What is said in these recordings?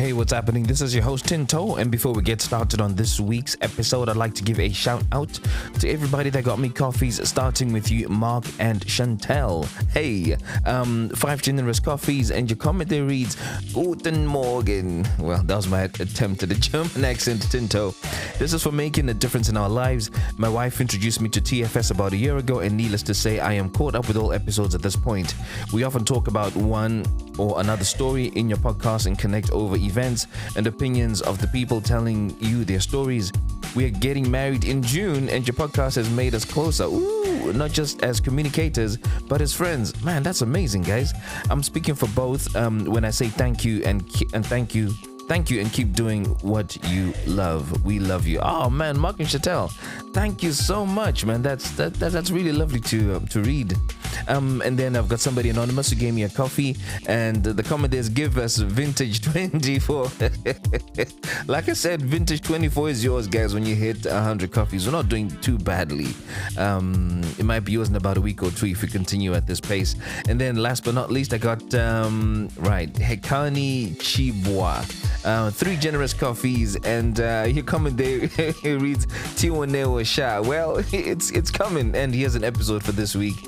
Hey, what's happening? This is your host Tinto, and before we get started on this week's episode, I'd like to give a shout out to everybody that got me coffees, starting with you, Mark and Chantel. Hey, 5 generous coffees, and your comment there reads, Guten Morgen. Well, that was my attempt at a German accent, Tinto. This is for making a difference in our lives. My wife introduced me to TFS about a year ago, and needless to say, I am caught up with all episodes at this point. We often talk about one or another story in your podcast and connect over events and opinions of the people telling you their stories. We are getting married in June, and your podcast has made us closer. Ooh, not just as communicators, but as friends. Man, that's amazing, guys. I'm speaking for both when I say thank you and thank you. Thank you and keep doing what you love. We love you. Oh man, Mark and Chantel, thank you so much, man. That's really lovely to read. And then I've got somebody anonymous who gave me a coffee, and the comment is, give us vintage 24. Like I said, vintage 24 is yours, guys. When you hit 100 coffees, we're not doing too badly. It might be yours in about a week or two if we continue at this pace. And then last but not least, I got Hekani Chibwa. 3 generous coffees, and your comment there it reads Tiwanewa Sha. Well, it's coming, and here's an episode for this week.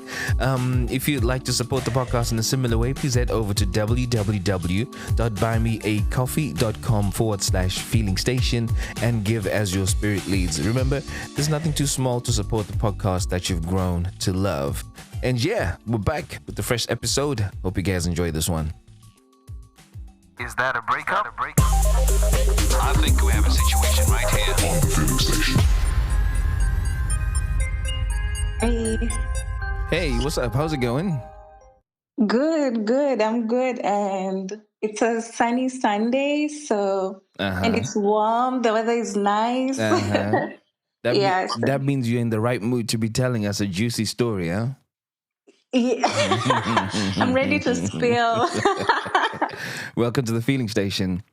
If you'd like to support the podcast in a similar way, please head over to www.buymeacoffee.com/feeling station and give as your spirit leads. Remember, there's nothing too small to support the podcast that you've grown to love. And yeah, we're back with the fresh episode. Hope you guys enjoy this one. Is that a breakup? I think we have a situation right here. On the Feeling Hey. Station. Hey, what's up? How's it going? Good. I'm good. And it's a sunny Sunday, so and it's warm. The weather is nice. That means you're in the right mood to be telling us a juicy story, huh? Yeah. I'm ready to spill. Welcome to the Feeling Station.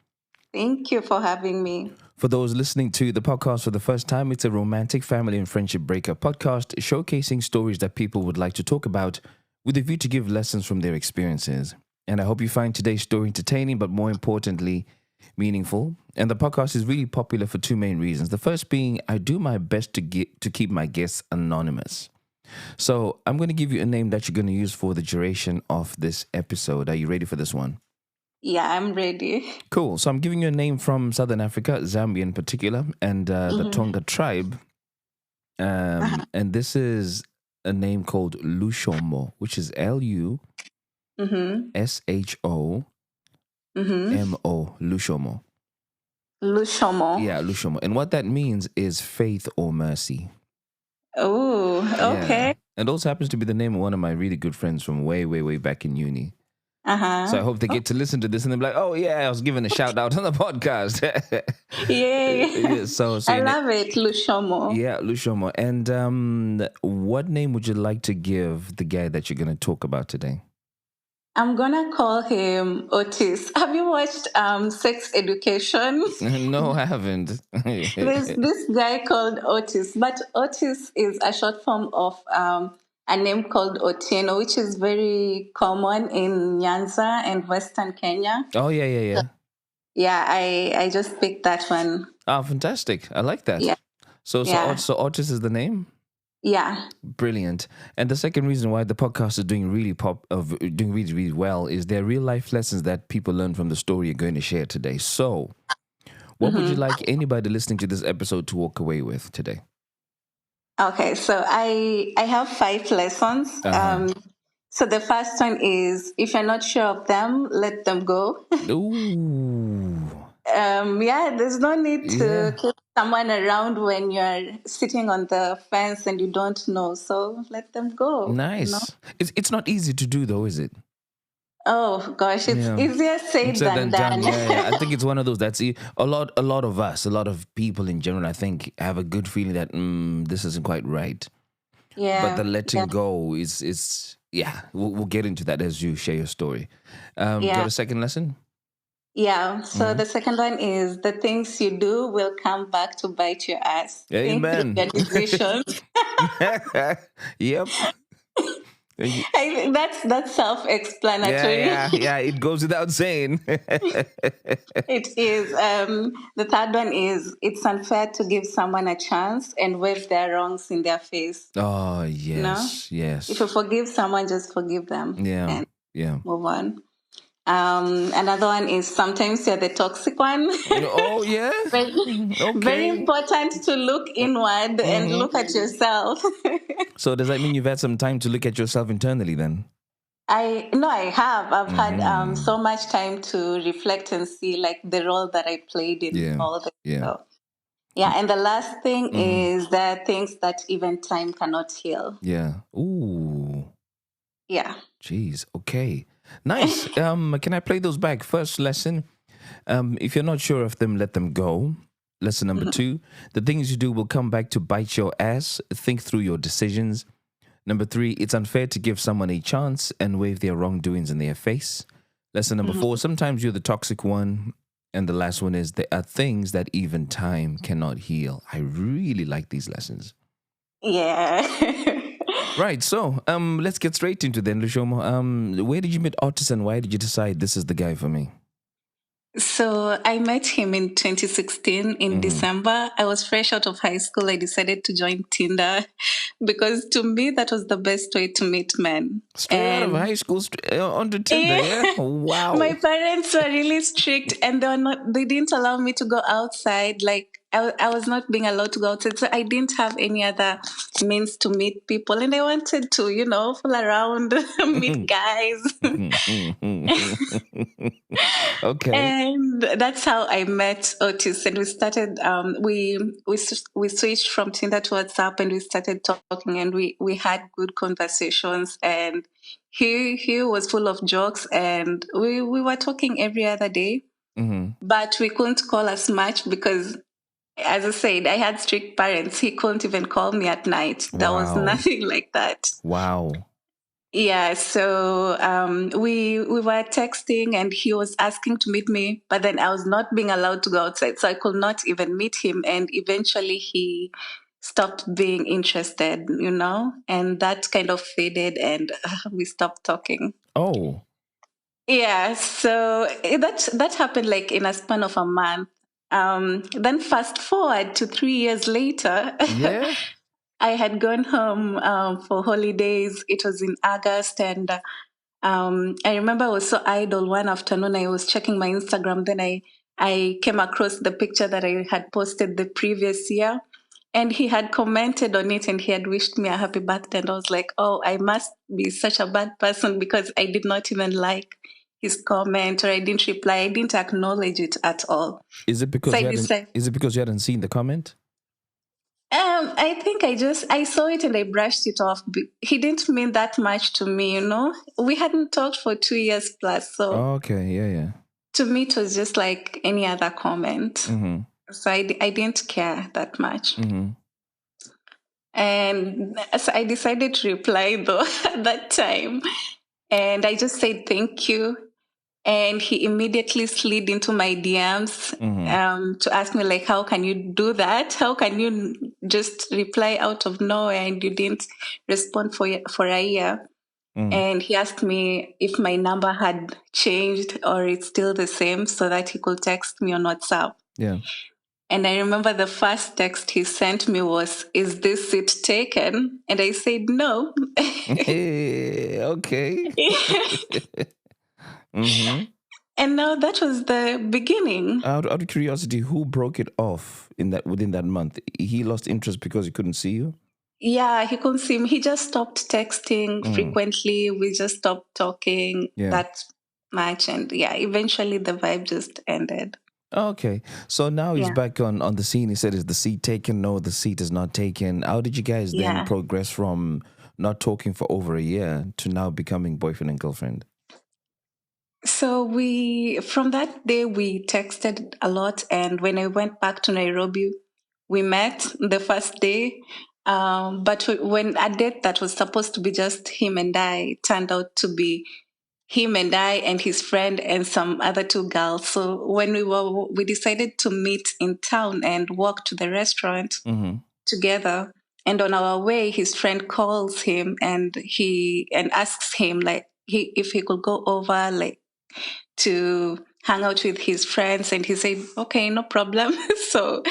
Thank you for having me. For those listening to the podcast for the first time, it's a romantic family and friendship breakup podcast showcasing stories that people would like to talk about with a view to give lessons from their experiences. And I hope you find today's story entertaining, but more importantly, meaningful. And the podcast is really popular for 2 main reasons. The first being, I do my best to keep my guests anonymous. So I'm going to give you a name that you're going to use for the duration of this episode. Are you ready for this one? Yeah, I'm ready. Cool. So I'm giving you a name from Southern Africa, Zambia in particular, and the Tonga tribe. And this is a name called Lushomo, which is Lushomo. Lushomo. Lushomo. Yeah, Lushomo. And what that means is faith or mercy. Oh, okay. Yeah. And also happens to be the name of one of my really good friends from way, way, way back in uni. So I hope they get to listen to this and they're like, oh yeah, I was giving a shout out on the podcast. Yay. So I love it, Lushomo. Yeah, Lushomo. And what name would you like to give the guy that you're going to talk about today? I'm going to call him Otis. Have you watched Sex Education? No, I haven't. There's this guy called Otis, but Otis is a short form of a name called Otieno, which is very common in Nyanza and Western Kenya. Oh, yeah. Yeah, I just picked that one. Oh, fantastic. I like that. Yeah. So Otis is the name? Yeah. Brilliant. And the second reason why the podcast is doing really well is there are real life lessons that people learn from the story you're going to share today. So what would you like anybody listening to this episode to walk away with today? Okay, so I have 5 lessons. So the first one is, if you're not sure of them, let them go. Ooh. There's no need to keep someone around when you're sitting on the fence and you don't know. So let them go. Nice. You know? It's not easy to do though, is it? Oh gosh, it's easier said than done. Yeah. I think it's one of those that's a lot of us, a lot of people in general, I think, have a good feeling that this isn't quite right. Yeah. But the letting go is we'll get into that as you share your story. Got a second lesson? Yeah. So the second one is, the things you do will come back to bite your ass. Amen. Think through your decisions. Yep. I think that's self-explanatory. Yeah. It goes without saying. It is. The third one is it's unfair to give someone a chance and wave their wrongs in their face. Oh, No, yes, if you yes. forgive someone, just forgive them Yeah, and yeah. move on. Another one is sometimes you're the toxic one. Oh, yeah. very, very Okay. important to look inward and Hmm. look at yourself. So does that mean you've had some time to look at yourself internally then? I no, I have. I've had Hmm. so much time to reflect and see like the role that I played in Yeah, all this. yeah. So, yeah, and the last thing Hmm. is there are things that even time cannot heal. Yeah. Ooh. Yeah. Jeez. Okay. Nice. Can I play those back? First lesson. If you're not sure of them, let them go. Lesson number 2, the things you do will come back to bite your ass. Think through your decisions. Number 3, it's unfair to give someone a chance and wave their wrongdoings in their face. Lesson number 4, sometimes you're the toxic one. And the last one is there are things that even time cannot heal. I really like these lessons. Yeah. Right, so let's get straight into then, Lushomo. Where did you meet Otis and why did you decide this is the guy for me? So I met him in 2016 in December. I was fresh out of high school. I decided to join Tinder because to me that was the best way to meet men. Straight out of And high school, onto Tinder, yeah, yeah? my Wow. parents were really strict and they didn't allow me to go outside. Like I was not being allowed to go outside. So I didn't have any other means to meet people. And I wanted to, fool around, meet guys. Okay. And that's how I met Otis. And we started, we switched from Tinder to WhatsApp and we started talking and we had good conversations. And he was full of jokes and we were talking every other day, Hmm. but we couldn't call as much because, as I said, I had strict parents. He couldn't even call me at night. There was Wow. nothing like that. Wow. Yeah, so we were texting and he was asking to meet me, but then I was not being allowed to go outside, so I could not even meet him. And eventually he stopped being interested, and that kind of faded and we stopped talking. Oh, Yeah, so that happened like in a span of a month. Then fast forward to 3 years later. yeah? I had gone home for holidays. It was in August, and I remember I was so idle. One afternoon, I was checking my Instagram. Then I came across the picture that I had posted the previous year, and he had commented on it, and he had wished me a happy birthday. And I was like, "Oh, I must be such a bad person because I did not even like his comment, or I didn't reply. I didn't acknowledge it at all." Is it So because I you hadn't decided. is it because you hadn't seen the comment? I think I saw it and I brushed it off. He didn't mean that much to me. We hadn't talked for 2 years plus, so Okay, yeah. to me it was just like any other comment. Mm-hmm. So I didn't care that much, Mm-hmm. and so I decided to reply though at that time, and I just said thank you. And he immediately slid into my DMs Mm-hmm. to ask me like, how can you do that? How can you just reply out of nowhere and you didn't respond for a year? Mm-hmm. And he asked me if my number had changed or it's still the same so that he could text me on WhatsApp. Yeah. And I remember the first text he sent me was, "Is this seat taken?" And I said, "No." Okay. Mm-hmm. And now that was the beginning. Out of curiosity, who broke it off within that month? He lost interest because he couldn't see you? Yeah, he couldn't see me. He just stopped texting Mm. frequently. We just stopped talking Yeah. that much. And yeah, eventually the vibe just ended. Okay. So now he's Yeah. back on the scene. He said, is the seat taken? No, the seat is not taken. How did you guys then Yeah. progress from not talking for over a year to now becoming boyfriend and girlfriend? So from that day, we texted a lot. And when I went back to Nairobi, we met the first day. But when a date that was supposed to be just him and I turned out to be him and I and his friend and some other two girls. So when we decided to meet in town and walk to the restaurant Mm-hmm. together. And on our way, his friend calls him and asks him like if he could go over like to hang out with his friends, and he said, "Okay, no problem." So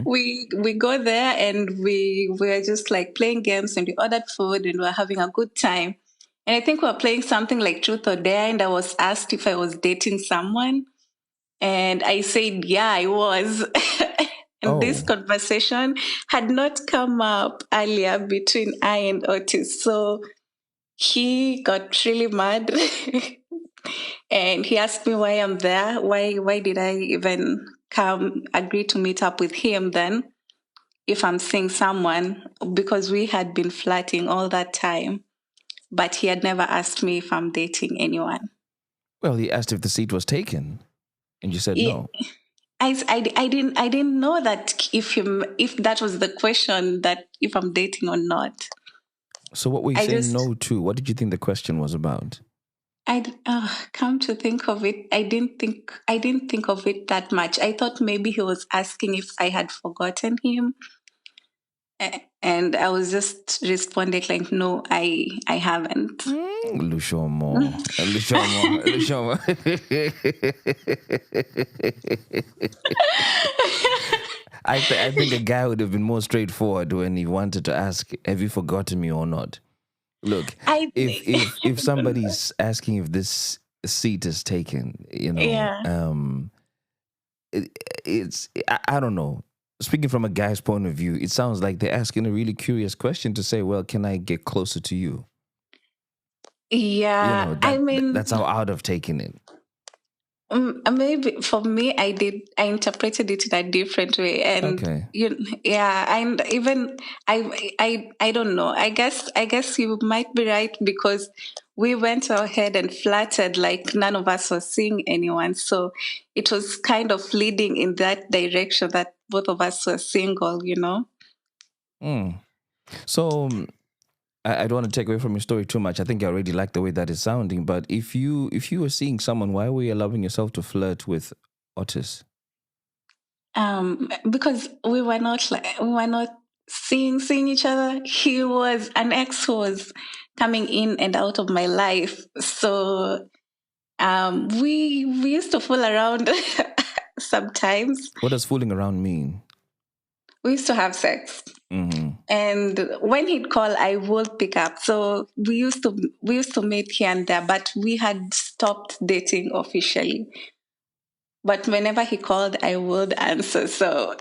we go there and we were just like playing games, and we ordered food and we were having a good time. And I think we were playing something like Truth or Dare, and I was asked if I was dating someone, and I said, "Yeah, I was." And this Oh, conversation had not come up earlier between I and Otis, so he got really mad. And he asked me why I'm there. Why did I even come agree to meet up with him then if I'm seeing someone? Because we had been flirting all that time, but he had never asked me if I'm dating anyone. well, he asked if the seat was taken, and you said He- no. I didn't know that if that was the question, that if I'm dating or not. So what were you I saying just no to? What did you think the question was about? come to think of it, I didn't think of it that much. I thought maybe he was asking if I had forgotten him, and I was just responding like, no, I haven't. Lushomo. Lushomo. Lushomo. I think a guy would have been more straightforward when he wanted to ask, "Have you forgotten me or not?" Look, I if somebody's asking if this seat is taken, yeah. I don't know. Speaking from a guy's point of view, it sounds like they're asking a really curious question to say, "Well, can I get closer to you?" Yeah, I mean, That's how I'd have taken it. maybe for me, I interpreted it in a different way, and Okay. yeah, and even I don't know. I guess you might be right, because we went ahead and flirted like none of us was seeing anyone, so it was kind of leading in that direction that both of us were single. Mm. So I don't want to take away from your story too much. I think I already like the way that is sounding. But if you were seeing someone, why were you allowing yourself to flirt with Otis? Because we were not seeing each other. He was an ex who was coming in and out of my life, so we used to fool around sometimes. What does fooling around mean? We used to have sex, Mm-hmm. and when he'd call, I would pick up. So we used to meet here and there, but we had stopped dating officially. But whenever he called, I would answer. So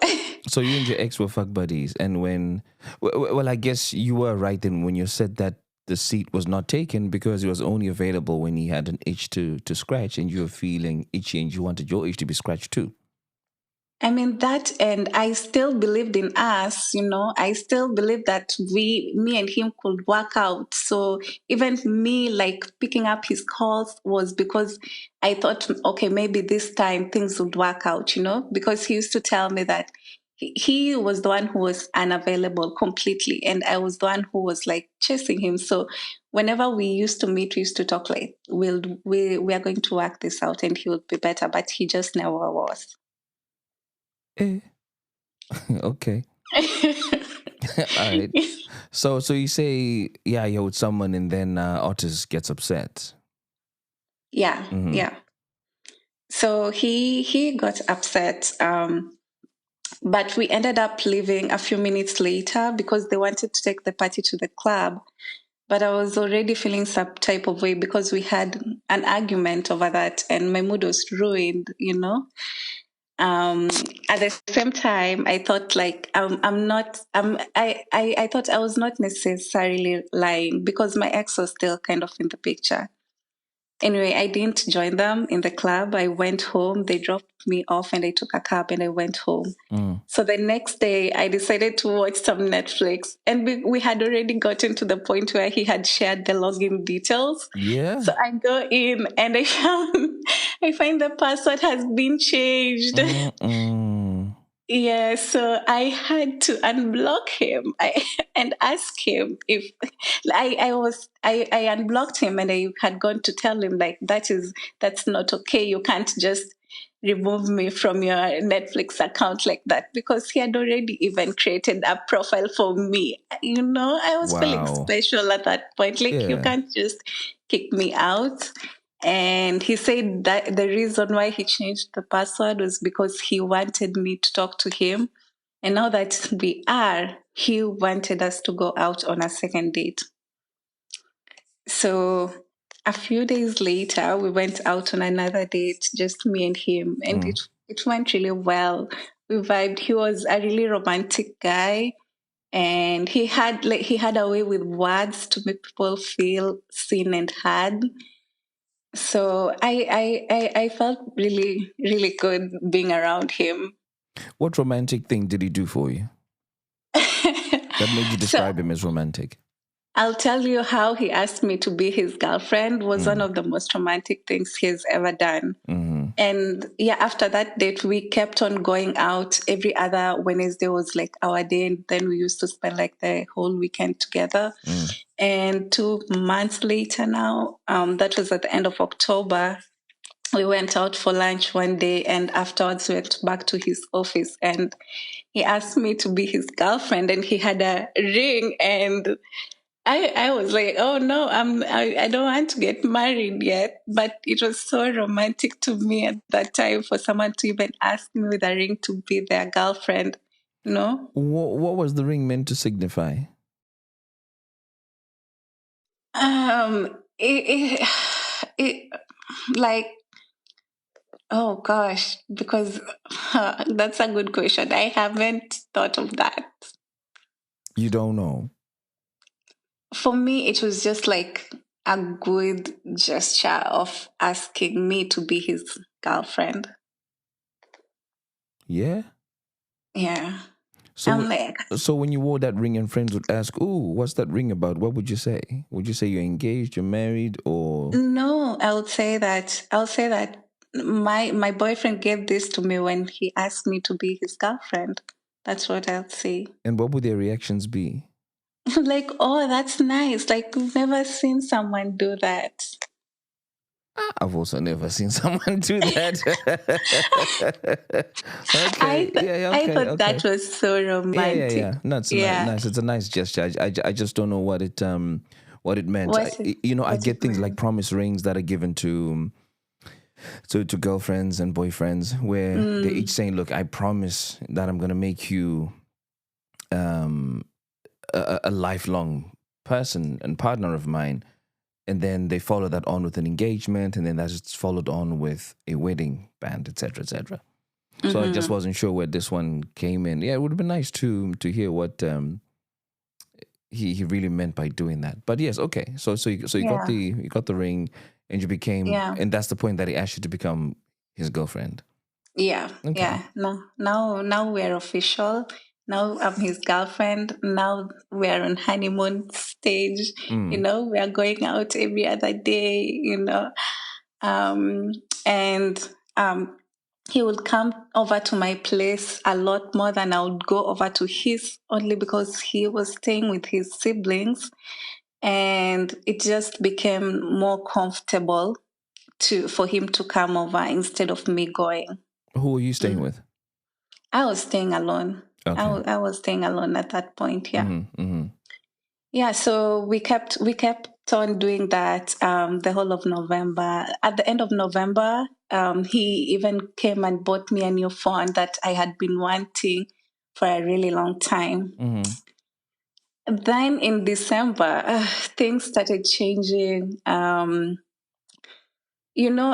So you and your ex were fuck buddies, and well, I guess you were right then when you said that the seat was not taken because it was only available when he had an itch to scratch, and you were feeling itchy, and you wanted your itch to be scratched too. I mean that, and I still believed in us. I still believed that me and him could work out. So even me like picking up his calls was because I thought, okay, maybe this time things would work out. Because he used to tell me that he was the one who was unavailable completely, and I was the one who was like chasing him. So whenever we used to meet, we used to talk like, we are going to work this out, and he would be better, but he just never was. Eh. Okay. All right. So you say, yeah, you're with someone, and then Otis gets upset. Yeah, Mm-hmm. yeah. So he got upset, but we ended up leaving a few minutes later because they wanted to take the party to the club. But I was already feeling some type of way because we had an argument over that, and my mood was ruined. Um, at the same time, I thought like I'm not. I thought I was not necessarily lying because my ex was still kind of in the picture. Anyway, I didn't join them in the club. I went home. They dropped me off and I took a cab and I went home. Mm. So the next day, I decided to watch some Netflix. And we had already gotten to the point where he had shared the login details. Yeah. So I go in and I find the password has been changed. Mm-mm. Yeah, so I had to unblock him and ask him if I unblocked him, and I had gone to tell him like that's not okay. You can't just remove me from your Netflix account like that, because he had already even created a profile for me. I was feeling Wow. special at that point. Like, you Yeah. can't just kick me out. And he said that the reason why he changed the password was because he wanted me to talk to him. And now that he wanted us to go out on a second date. So a few days later, we went out on another date, just me and him, and it went really well. We vibed. He was a really romantic guy, and he had a way with words to make people feel seen and heard. So I felt really, really good being around him. What romantic thing did he do for you that made you So describe him as romantic? I'll tell you how he asked me to be his girlfriend was one of the most romantic things he's ever done. And yeah, after that date, we kept on going out. Every other Wednesday was like our day. And then we used to spend like the whole weekend together. And 2 months later now, that was at the end of October, we went out for lunch one day, and afterwards we went back to his office, and he asked me to be his girlfriend, and he had a ring. And I was like, oh no, I don't want to get married yet. But it was so romantic to me at that time for someone to even ask me with a ring to be their girlfriend, you know? What was the ring meant to signify? It it like, oh gosh, because that's a good question. I haven't thought of that. You don't know. For me, it was just like a good gesture of asking me to be his girlfriend. Yeah. Yeah. So, I'm like, so when you wore that ring and friends would ask, "Oh, what's that ring about?" What would you say? Would you say you're engaged, you're married, or no, I'll say that my boyfriend gave this to me when he asked me to be his girlfriend. That's what I'll say. and what would their reactions be? Like, oh, that's nice. Like, we've never seen someone do that. I've also never seen someone do that. Okay. Yeah. I Okay. thought Okay. that was so romantic. Yeah. No, it's a Yeah. nice. It's a nice gesture. I just don't know what it meant. What it, I what it get things like meant. promise rings that are given to girlfriends and boyfriends, where they're each saying, "Look, I promise that I'm gonna make you um a lifelong person and partner of mine." And then they follow that on with an engagement, and then that's followed on with a wedding band, etc., etc. So I just wasn't sure where this one came in. Yeah, it would have been nice to hear what he really meant by doing that. But yes, okay. So Yeah. you got the ring, and you became, Yeah. and that's the point that he asked you to become his girlfriend. Yeah, Okay. yeah. Now we're official. Now I'm his girlfriend. Now we're on honeymoon stage. We are going out every other day. Um, and he would come over to my place a lot more than I would go over to his, only because he was staying with his siblings, and it just became more comfortable for him to come over instead of me going. Who are you staying with? I was staying alone. I Okay. I was staying alone at that point. Yeah. Mm-hmm. Yeah. So we kept on doing that the whole of November. At the end of November, he even came and bought me a new phone that I had been wanting for a really long time. Mm-hmm. Then in December, things started changing. You know,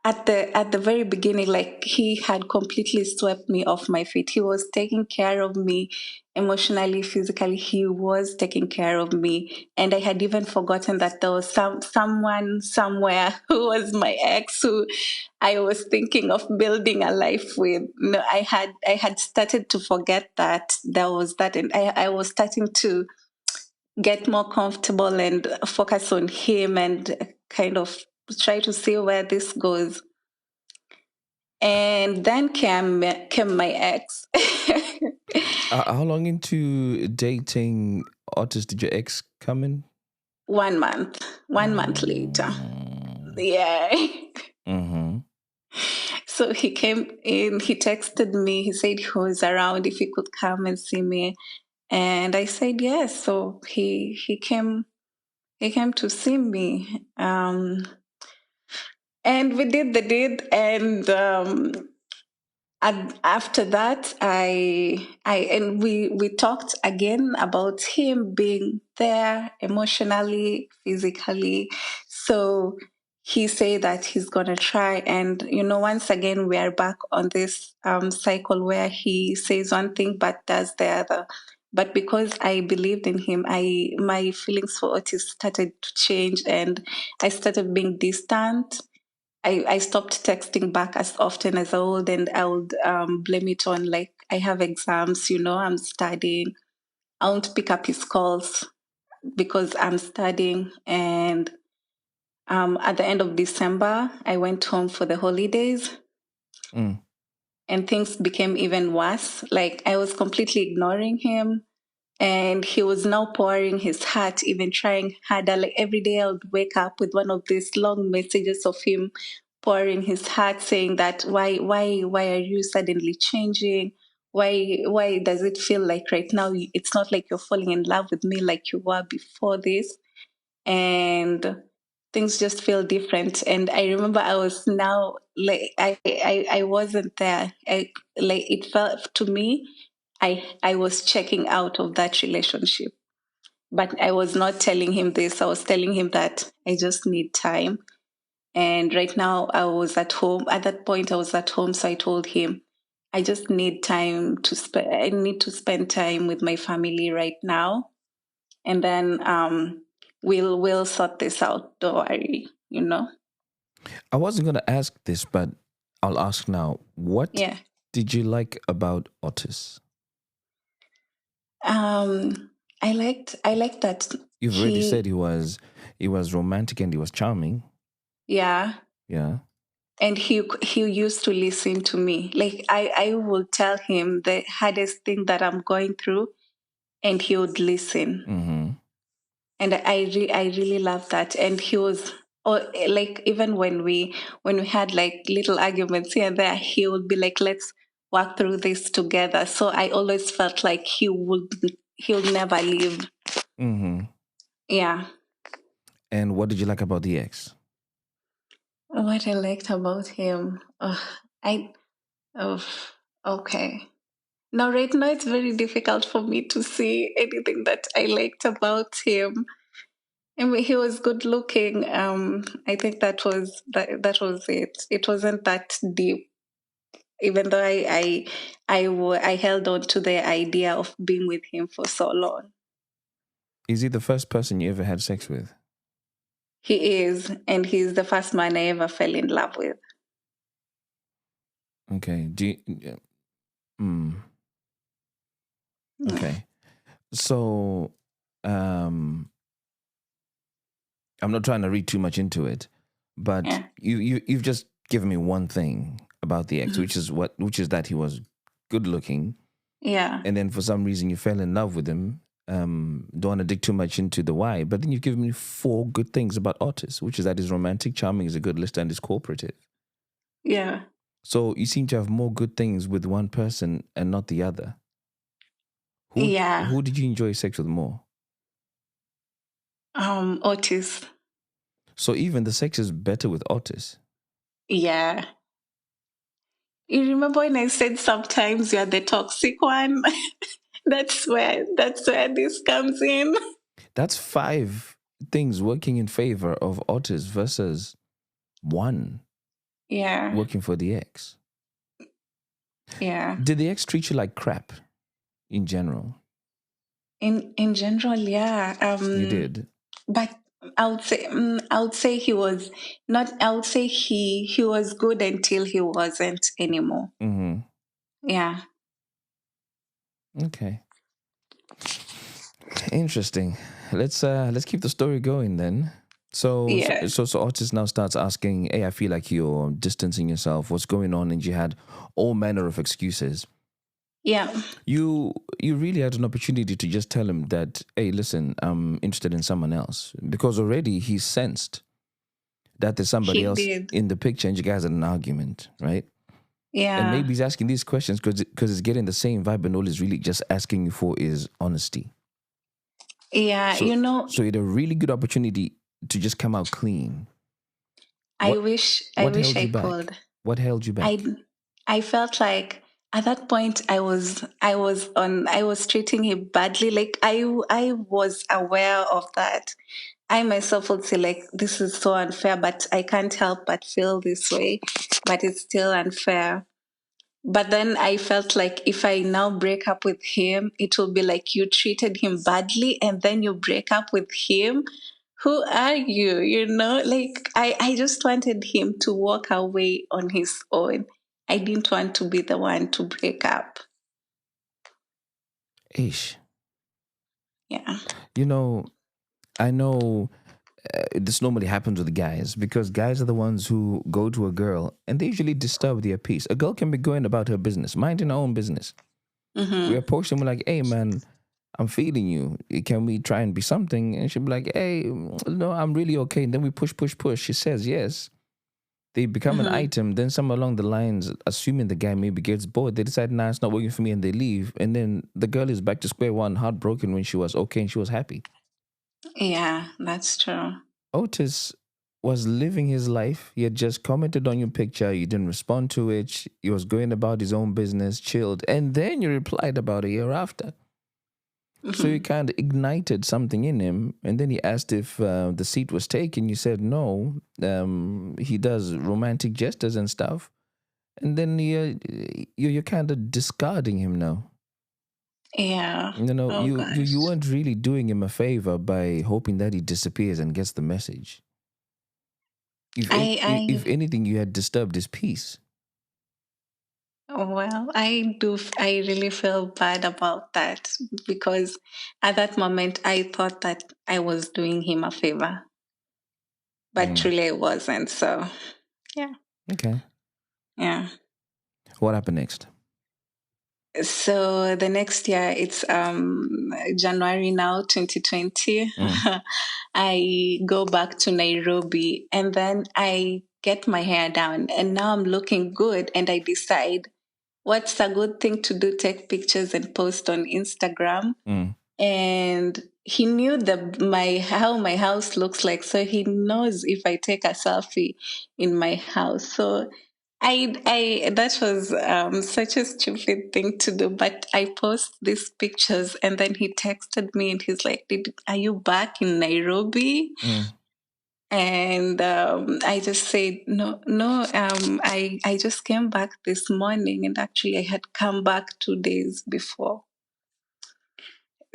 at the very beginning, like, he had completely swept me off my feet. He was taking care of me emotionally, physically. He was taking care of me, and I had even forgotten that there was someone somewhere who was my ex, who I was thinking of building a life with. No, I had started to forget that there was that, and I was starting to get more comfortable and focus on him and kind of try to see where this goes. And then came my ex. How long into dating artists did your ex come in? 1 month later. Yeah. So he came in, he texted me, he said he was around if he could come and see me. And I said yes. So he came to see me. And we did the deed, and after that we talked again about him being there emotionally, physically. So he said that he's gonna try, and once again we are back on this cycle where he says one thing but does the other. But because I believed in him, my feelings for Otis started to change, and I started being distant. I stopped texting back as often as I would, and I would blame it on, like, I have exams, I'm studying. I won't pick up his calls because I'm studying. And at the end of December, I went home for the holidays, Mm. and things became even worse. Like, I was completely ignoring him. And he was now pouring his heart, even trying harder. Like, every day I would wake up with one of these long messages of him pouring his heart, saying that why are you suddenly changing? Why does it feel like right now it's not like you're falling in love with me like you were before this? And things just feel different. And I remember I was now, like, I wasn't there. Like, it felt to me, I was checking out of that relationship. But I was not telling him this. I was telling him that I just need time. And right now I was at home. At that point I was at home. So I told him, I just need time to spend. I need to spend time with my family right now. And then we'll sort this out. Don't worry. I wasn't going to ask this, but I'll ask now. What Yeah. did you like about Otis? I liked that You've already said he, he was romantic and he was charming. yeah. Yeah. And he used to listen to me. Like, I would tell him the hardest thing that I'm going through, and he would listen. Mm-hmm. And I really love that. And he was, or like, even when we had like little arguments here and there, he would be like, let's work through this together. So I always felt like he'll never leave. Mm-hmm. Yeah. And what did you like about the ex? What I liked about him, I oh, okay. Now, right now, it's very difficult for me to see anything that I liked about him. I mean, he was good looking. I think that was it. It wasn't that deep, even though I held on to the idea of being with him for so long. Is he the first person you ever had sex with? He is, and he's the first man I ever fell in love with. Okay. Mm, okay. So, I'm not trying to read too much into it, but Yeah, you've just given me one thing about the ex, which is that he was good looking, yeah, and then for some reason you fell in love with him. Don't want to dig too much into the why, but then you've given me four good things about Otis, which is that he's romantic, charming, he's a good listener, and he's cooperative. yeah, So you seem to have more good things with one person and not the other. Who yeah. who did you enjoy sex with more? Otis. So even the sex is better with Otis. Yeah. You remember when I said sometimes you're the toxic one? That's where this comes in. That's five things working in favor of Otis versus one Yeah, working for the ex. yeah. Did the ex treat you like crap in general? In general, yeah. You did. But I would say he was not. I would say he was good until he wasn't anymore. Mm-hmm. Yeah, Okay. Interesting. Let's keep the story going then. So so yeah, so, so Otis now starts asking, "Hey, I feel like you're distancing yourself. What's going on?" And you had all manner of excuses. yeah. You really had an opportunity to just tell him that, "Hey, listen, I'm interested in someone else," because already he sensed that there's somebody He else did. in the picture, and you guys had an argument, right? And Yeah. maybe he's asking these questions because it's getting the same vibe, and all he's really just asking you for is honesty. Yeah. So, so you had a really good opportunity to just come out clean. I What wish I what wish held I you back? could. What held you I back? I felt like at that point I was treating him badly. Like I was aware of that. I myself would say like this is so unfair, but I can't help but feel this way. But it's still unfair. But then I felt like if I now break up with him, it will be like you treated him badly and then you break up with him. Who are you? You know, like I just wanted him to walk away on his own. I didn't want to be the one to break up. Ish. Yeah. You know, I know this normally happens with guys because guys are the ones who go to a girl and they usually disturb their peace. A girl can be going about her business, minding her own business. We Mm-hmm. approach them, we're like, hey, man, I'm feeling you. Can we try and be something? And she'll be like, hey, no, I'm really okay. And then we push, push, push. She says yes. They become an Mm-hmm. item. Then somewhere along the lines, assuming the guy maybe gets bored, they decide, nah, it's not working for me, and they leave. And then the girl is back to square one, heartbroken when she was okay and she was happy. Yeah, that's true. Otis was living his life. He had just commented on your picture. You didn't respond to it. He was going about his own business, chilled. And then you replied about a year after. So you Mm-hmm. kind of ignited something in him. And then he asked if the seat was taken. You said no. He does romantic gestures and stuff. And then you're kind of discarding him now. Yeah. You know, Oh you gosh. weren't really doing him a favor by hoping that he disappears and gets the message. If I anything, you had disturbed his peace. Well, I really feel bad about that because at that moment I thought that I was doing him a favor, but Mm. truly I wasn't. So, yeah. Okay. Yeah. What happened next? So the next year it's January now 2020. Mm. I go back to Nairobi and then I get my hair down and now I'm looking good and I decide what's a good thing to do, take pictures and post on Instagram. Mm. And he knew my how my house looks like, so he knows if I take a selfie in my house. So I that was such a stupid thing to do, but I post these pictures and then he texted me and he's like, are you back in Nairobi? Mm. And I just said no, no. I just came back this morning, and actually I had come back 2 days before.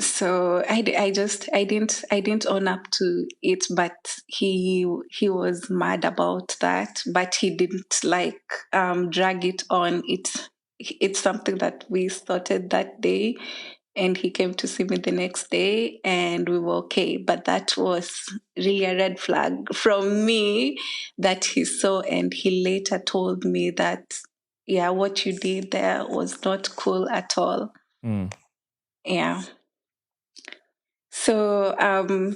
So I didn't own up to it, but he was mad about that, but he didn't like drag it on. It's something that we started that day, and he came to see me the next day and we were okay. But that was really a red flag from me that he saw, and he later told me that yeah, what you did there was not cool at all. Mm. Yeah. So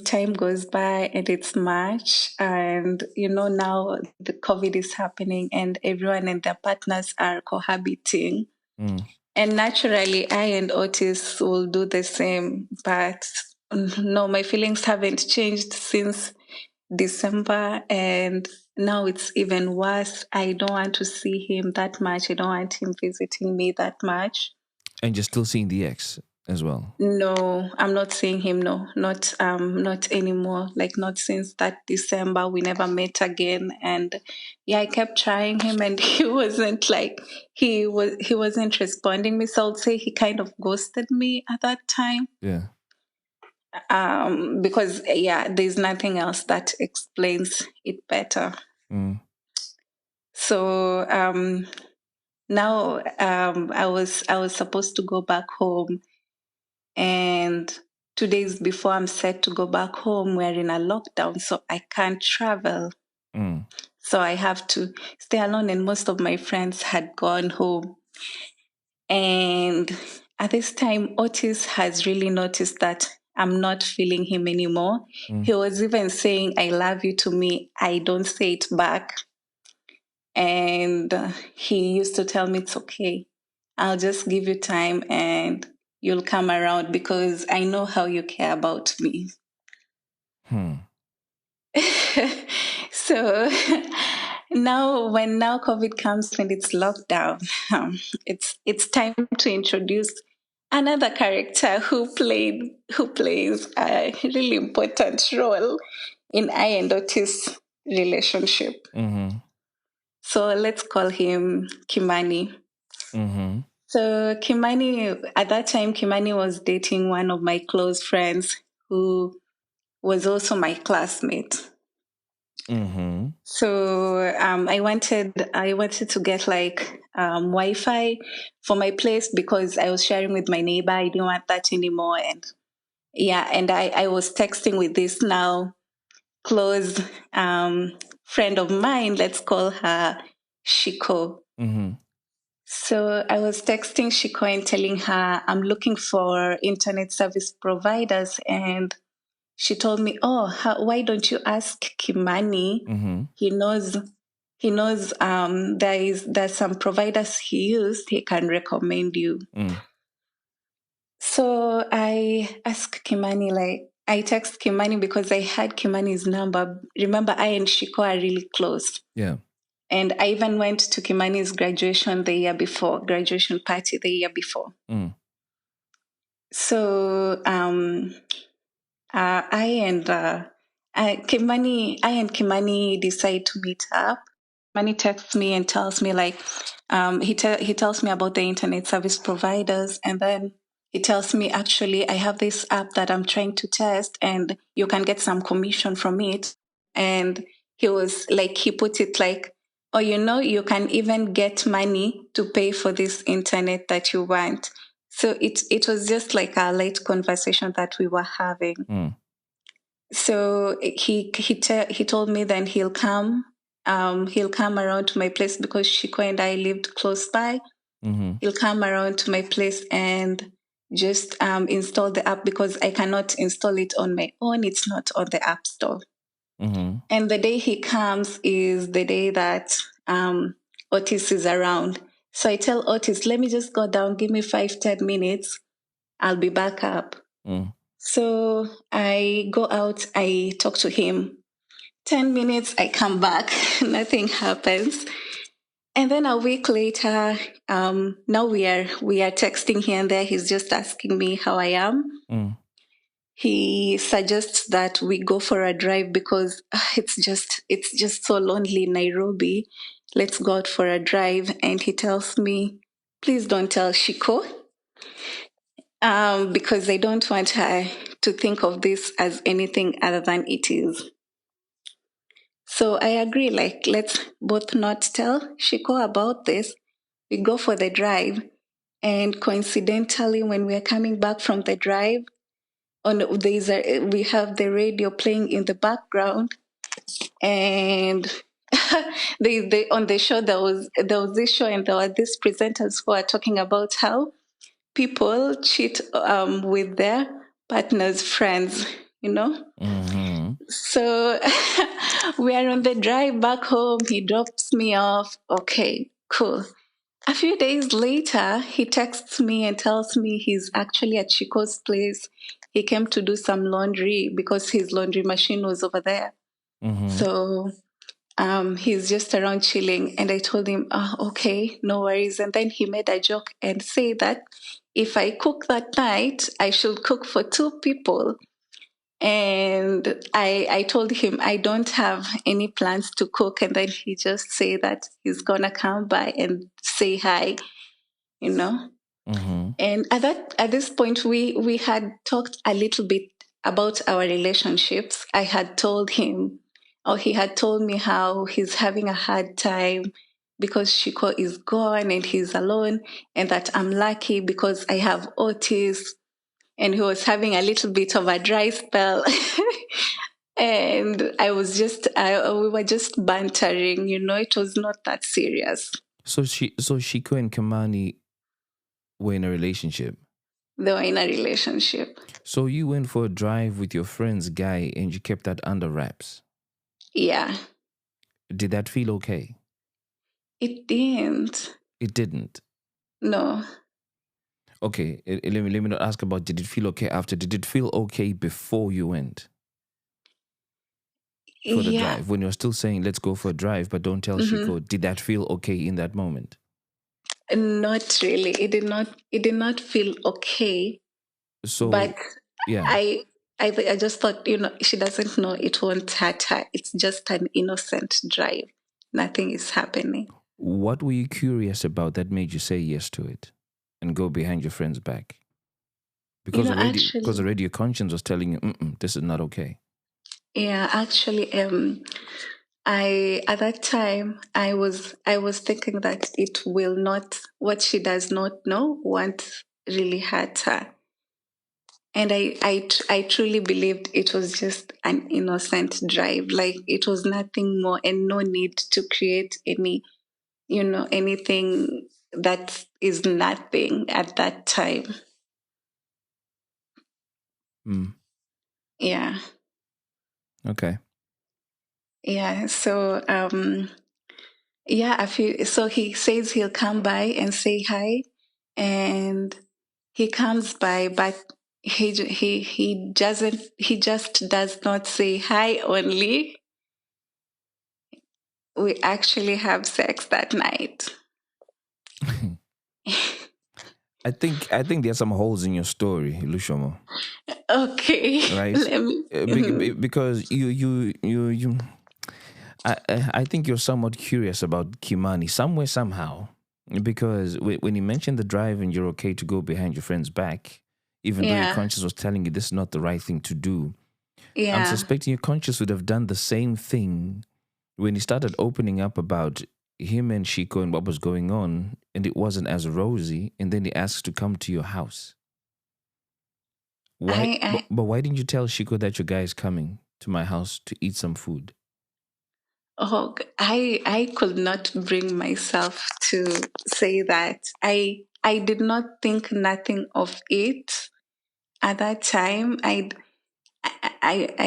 time goes by and it's March, and now the COVID is happening, and everyone and their partners are cohabiting. Mm. And naturally, I and Otis will do the same. But no, my feelings haven't changed since December, and now it's even worse. I don't want to see him that much. I don't want him visiting me that much. And you're still seeing the ex as well. No, I'm not seeing him. No, not anymore. Like not since that December. We never met again. And yeah, I kept trying him, and he wasn't responding me. So I'd say he kind of ghosted me at that time. Yeah. Because yeah, there's nothing else that explains it better. Mm. So now I was supposed to go back home. And 2 days before I'm set to go back home, we're in a lockdown, so I can't travel. Mm. So I have to stay alone, and most of my friends had gone home. And at this time, Otis has really noticed that I'm not feeling him anymore. Mm. He was even saying, I love you to me. I don't say it back. And he used to tell me, it's okay. I'll just give you time and you'll come around because I know how you care about me. Hmm. So now COVID comes when it's lockdown, it's time to introduce another character who plays a really important role in I and Otis relationship. Mm-hmm. So let's call him Kimani. Mm-hmm. So Kimani, at that time, Kimani was dating one of my close friends who was also my classmate. Mm-hmm. So I wanted to get like Wi-Fi for my place because I was sharing with my neighbor. I didn't want that anymore, and yeah, and I was texting with this now close friend of mine. Let's call her Shiko. Mm-hmm. So I was texting Shiko and telling her I'm looking for internet service providers, and she told me, "Oh, why don't you ask Kimani? Mm-hmm. He knows, he knows. There's some providers he used. He can recommend you." Mm. So I asked Kimani, like I text Kimani because I had Kimani's number. Remember, I and Shiko are really close. Yeah. And I even went to Kimani's graduation party the year before. Mm. So I and Kimani decide to meet up. Kimani texts me and tells me like, he tells me about the internet service providers, and then he tells me actually I have this app that I'm trying to test, and you can get some commission from it. And he was like, he put it like, oh, you can even get money to pay for this internet that you want. So it was just like a light conversation that we were having. Mm. So he told me then he'll come around to my place because Shiko and I lived close by. Mm-hmm. He'll come around to my place and just install the app because I cannot install it on my own. It's not on the app store. Mm-hmm. And the day he comes is the day that Otis is around. So I tell Otis, let me just go down, give me 5-10 minutes. I'll be back up. Mm. So I go out, I talk to him. 10 minutes, I come back, nothing happens. And then a week later, now we are texting here and there. He's just asking me how I am. Mm. He suggests that we go for a drive because it's just so lonely in Nairobi. Let's go out for a drive. And he tells me, please don't tell Shiko, because I don't want her to think of this as anything other than it is. So I agree, like, let's both not tell Shiko about this. We go for the drive. And coincidentally, when we are coming back from the drive, we have the radio playing in the background. And on the show, there was this show, and there were these presenters who are talking about how people cheat with their partners' friends, you know? Mm-hmm. So we are on the drive back home. He drops me off. Okay, cool. A few days later, he texts me and tells me he's actually at Chico's place. He came to do some laundry because his laundry machine was over there. Mm-hmm. So he's just around chilling. And I told him, okay, no worries. And then he made a joke and said that if I cook that night, I should cook for 2 people. And I told him I don't have any plans to cook. And then he just said that he's going to come by and say hi, you know. Mm-hmm. And at this point, we had talked a little bit about our relationships. I had told him, or he had told me how he's having a hard time because Shiko is gone and he's alone, and that I'm lucky because I have Otis. And he was having a little bit of a dry spell. And we were just bantering, it was not that serious. So Shiko and Kamani were in a relationship. They were in a relationship. So you went for a drive with your friend's guy and you kept that under wraps. Yeah. Did that feel okay? It didn't. It didn't. No. Okay, let me not ask about did it feel okay after. Did it feel okay before you went for the Yeah. drive? When you're still saying let's go for a drive, but don't tell Shiko, did that feel okay in that moment? Not really. It did not. It did not feel okay. But So, yeah. I, I just thought, she doesn't know it won't hurt her. It's just an innocent drive. Nothing is happening. What were you curious about that made you say yes to it and go behind your friend's back? Because Actually, already your conscience was telling you, this is not okay. yeah, actually, I at that time I was thinking that it will not, what she does not know won't really hurt her. And I truly believed it was just an innocent drive. Like it was nothing more and no need to create anything that is nothing at that time. Mm, Yeah. okay. Yeah. So, yeah, so he says he'll come by and say hi, and he comes by, but he just does not say hi only. We actually have sex that night. I think there's some holes in your story, Lushomo. Okay. Right? Let me. Because you I think you're somewhat curious about Kimani somewhere somehow, because when you mentioned the drive and you're okay to go behind your friend's back, even though your Yeah. conscience was telling you this is not the right thing to do, I'm Yeah. suspecting your conscience would have done the same thing when he started opening up about him and Shiko and what was going on, and it wasn't as rosy, and then he asks to come to your house. Why? I But why didn't you tell Shiko that your guy is coming to my house to eat some food? I could not bring myself to say that. I did not think nothing of it at that time. I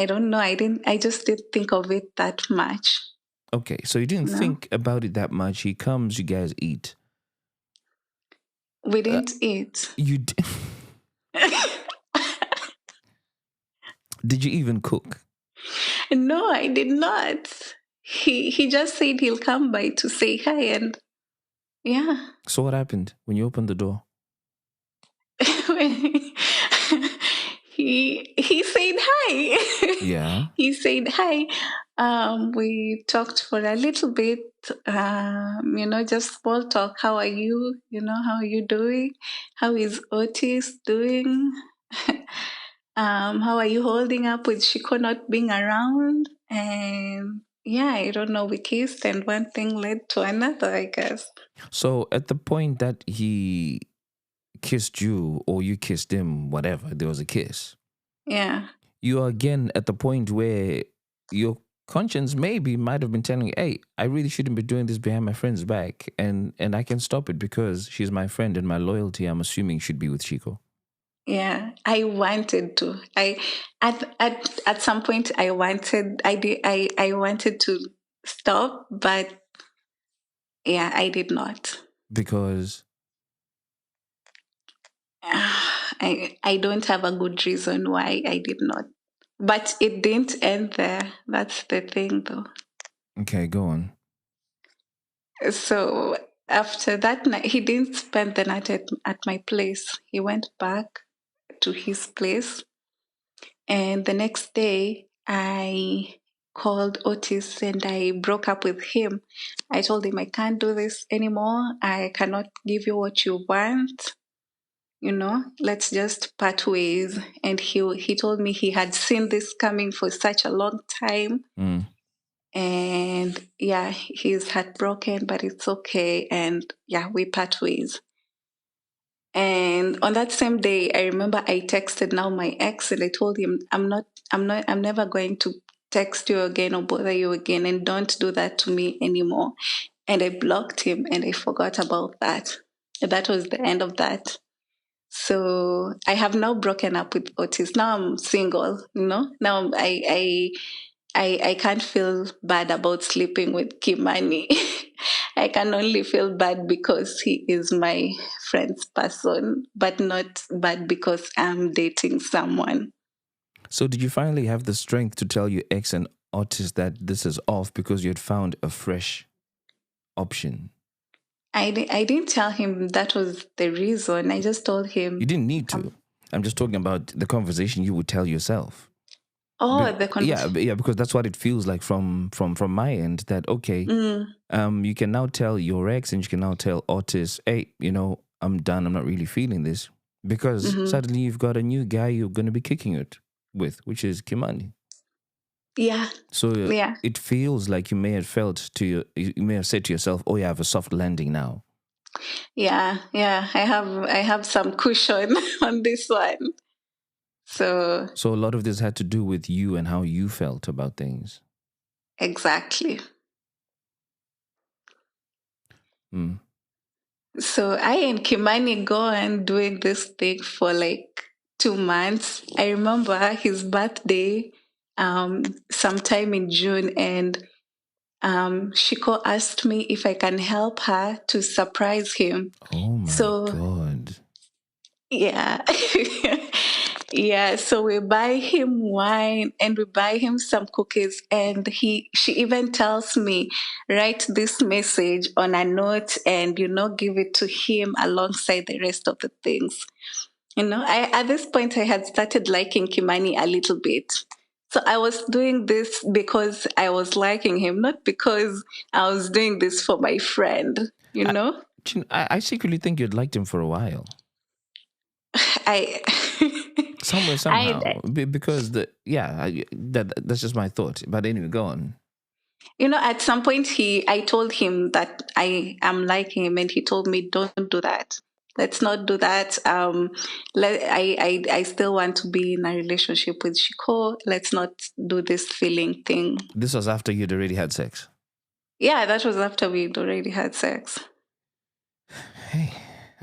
don't know. I just didn't think of it that much. Okay, so you didn't No, think about it that much. He comes, you guys eat. we Uh, didn't eat. you d- did you even cook? No, I did not. He just said he'll come by to say hi, and yeah. So what happened when you opened the door? He said hi. Yeah. He said hi. We talked for a little bit. Just small talk. How are you? How are you doing? How is Otis doing? How are you holding up with Shiko not being around? And yeah, I don't know. We kissed, and one thing led to another, I guess. So at the point that he kissed you or you kissed him, whatever, there was a kiss. Yeah. You are again at the point where your conscience maybe might have been telling you, hey, I really shouldn't be doing this behind my friend's back, and I can stop it because she's my friend and my loyalty, I'm assuming, should be with Chico. Yeah, I wanted to. At some point I wanted to stop, but yeah, I did not. Because I don't have a good reason why I did not. But it didn't end there. That's the thing though. okay, go on. So after that night, he didn't spend the night at my place. He went back to his place. And the next day, I called Otis and I broke up with him. I told him I can't do this anymore. I cannot give you what you want. Let's just part ways. And he told me he had seen this coming for such a long time. Mm. And yeah, he's heartbroken, but it's okay. And yeah, we part ways. And on that same day, I remember I texted now my ex and I told him, I'm never going to text you again or bother you again. And don't do that to me anymore. And I blocked him and I forgot about that. And that was the end of that. So I have now broken up with Otis. Now I'm single, Now I can't feel bad about sleeping with Kimani. I can only feel bad because he is my friend's person, but not bad because I'm dating someone. So did you finally have the strength to tell your ex and Otis that this is off because you had found a fresh option? I didn't tell him that was the reason. I just told You him, didn't need to. I'm just talking about the conversation you would tell yourself. oh, Yeah, because that's what it feels like from my end. That okay, you can now tell your ex and you can now tell Otis, hey, I'm done. I'm not really feeling this because suddenly you've got a new guy you're going to be kicking it with, which is Kimani. yeah, So yeah, it feels like you may have you may have said to yourself, oh, you have a soft landing now. yeah. I have some cushion on this one. So So a lot of this had to do with you and how you felt about things. exactly. Mm. So I and Kimani go on doing this thing for like 2 months. I remember his birthday sometime in June, and Shiko asked me if I can help her to surprise him. Oh my So God. yeah. Yeah, so we buy him wine and we buy him some cookies, and she even tells me, write this message on a note and give it to him alongside the rest of the things. At this point I had started liking Kimani a little bit. So I was doing this because I was liking him, not because I was doing this for my friend, you I, know? I secretly think you'd liked him for a while. I Somewhere, I somehow. Because that's just my thought. But anyway, go on. at some point I told him that I am liking him, and he told me, don't do that. Let's not do that. I still want to be in a relationship with Shiko. Let's not do this feeling thing. This was after you'd already had sex. Yeah, that was after we'd already had sex. Hey.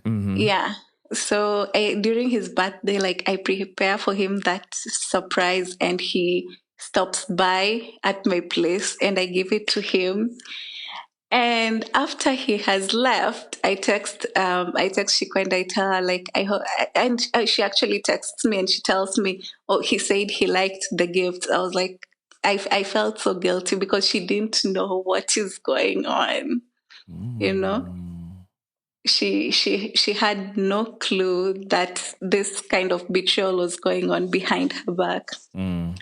Mm-hmm. Yeah. So during his birthday, like I prepare for him that surprise, and he stops by at my place, and I give it to him. And after he has left, I text Shiko and I tell her like I hope, and she actually texts me and she tells me, oh, he said he liked the gift. I was like, I felt so guilty because she didn't know what is going on. You know, Mm. she had no clue that this kind of betrayal was going on behind her back. Mm.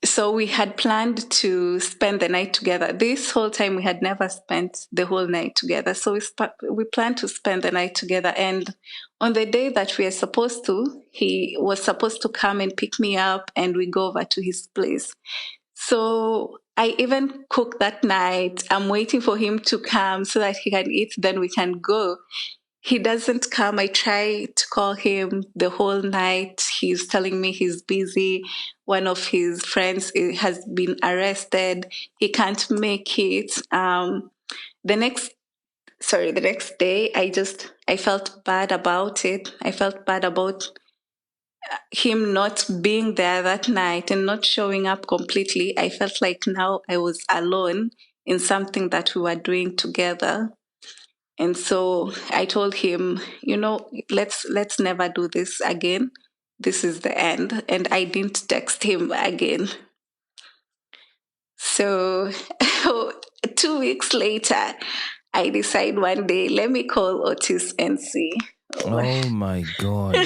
So we had planned to spend the night together. This whole time we had never spent the whole night together. So we planned to spend the night together. And on the day that we are supposed to, he was supposed to come and pick me up, and we go over to his place. So I even cooked that night. I'm waiting for him to come so that he can eat, then we can go. He doesn't come. I try to call him the whole night. He's telling me he's busy. One of his friends has been arrested. He can't make it. The next the next day, I felt bad about it. I felt bad about him not being there that night and not showing up completely. I felt like now I was alone in something that we were doing together. And so I told him, let's never do this again. This is the end. And I didn't text him again. So 2 weeks later, I decide one day, let me call Otis and see Oh my God.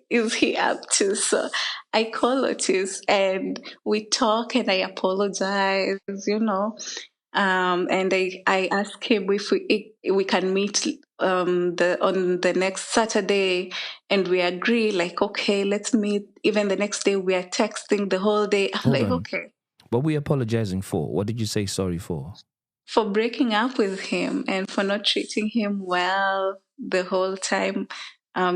is he up to. So I call Otis and we talk, and I apologize, and I ask him if we can meet on the next Saturday, and we agree like, okay, let's meet. Even the next day we are texting the whole day. I'm Hold like, on. okay, What were you apologizing for? What did you say sorry for? for breaking up with him and for not treating him well the whole time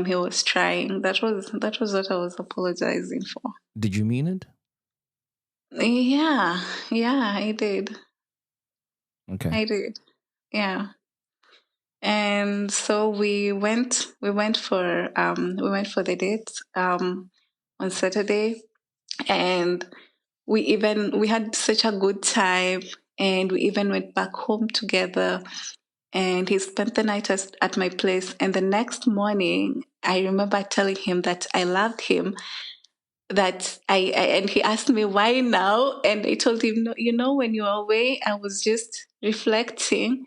he was trying. That was what I was apologizing for. Did you mean it? Yeah, I did. Okay. I did. Yeah. And so we went for the date on Saturday. And we had such a good time, and we even went back home together, and he spent the night at my place. And the next morning, I remember telling him that I loved him, that and he asked me why now, and I told him, no, when you were away, I was just reflecting,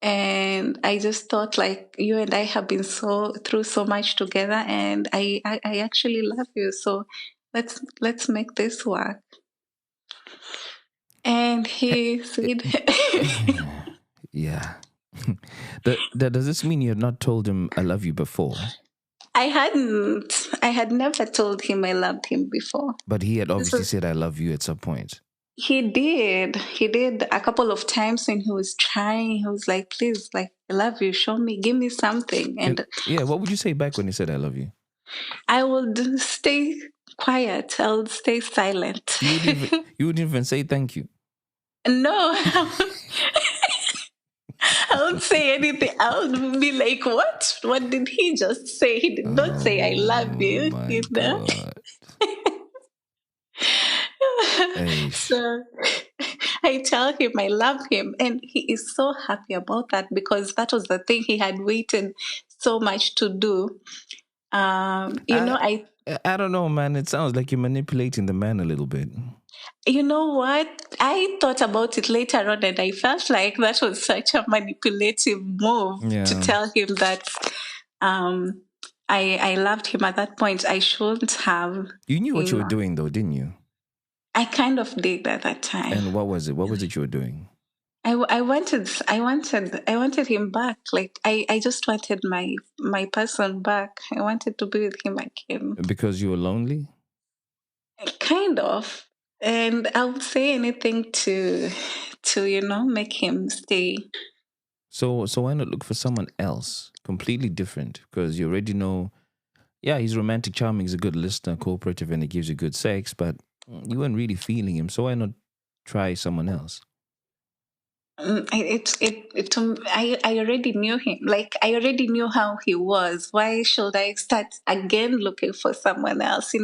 and I just thought, like, you and I have been through so much together, and I actually love you, so let's make this work. And he said, Yeah. Does this mean you had not told him I love you before? I hadn't. I had never told him I loved him before. But he had This obviously was, said I love you at some point. he did. He did a couple of times when he was trying. He was like, please, like, I love you. Show me, give me something. And And yeah, what would you say back when he said I love you? I would stay quiet. I would stay silent. You wouldn't even say thank you. No, I won't say anything. I would be like, what? What did he just say? He did not say I love you, My God. Eish. So I tell him I love him, and he is so happy about that, because that was the thing he had waited so much to do. I don't know, man. It sounds like you're manipulating the man a little bit. You know what? I thought about it later on, and I felt like that was such a manipulative move to Yeah. tell him that um, I loved him at that point. I shouldn't have. You knew what you were doing, though, didn't you? I kind of did at that time. And what was it? What was it you were doing? I wanted him back. Like I just wanted my person back. I wanted to be with him again. Because you were lonely? Kind of. And I would say anything to make him stay. So why not look for someone else, completely different? Because you already know, yeah, he's romantic, charming, he's a good listener, cooperative, and he gives you good sex, but you weren't really feeling him. So why not try someone else? I already knew him. Like, I already knew how he was. Why should I start again looking for someone else?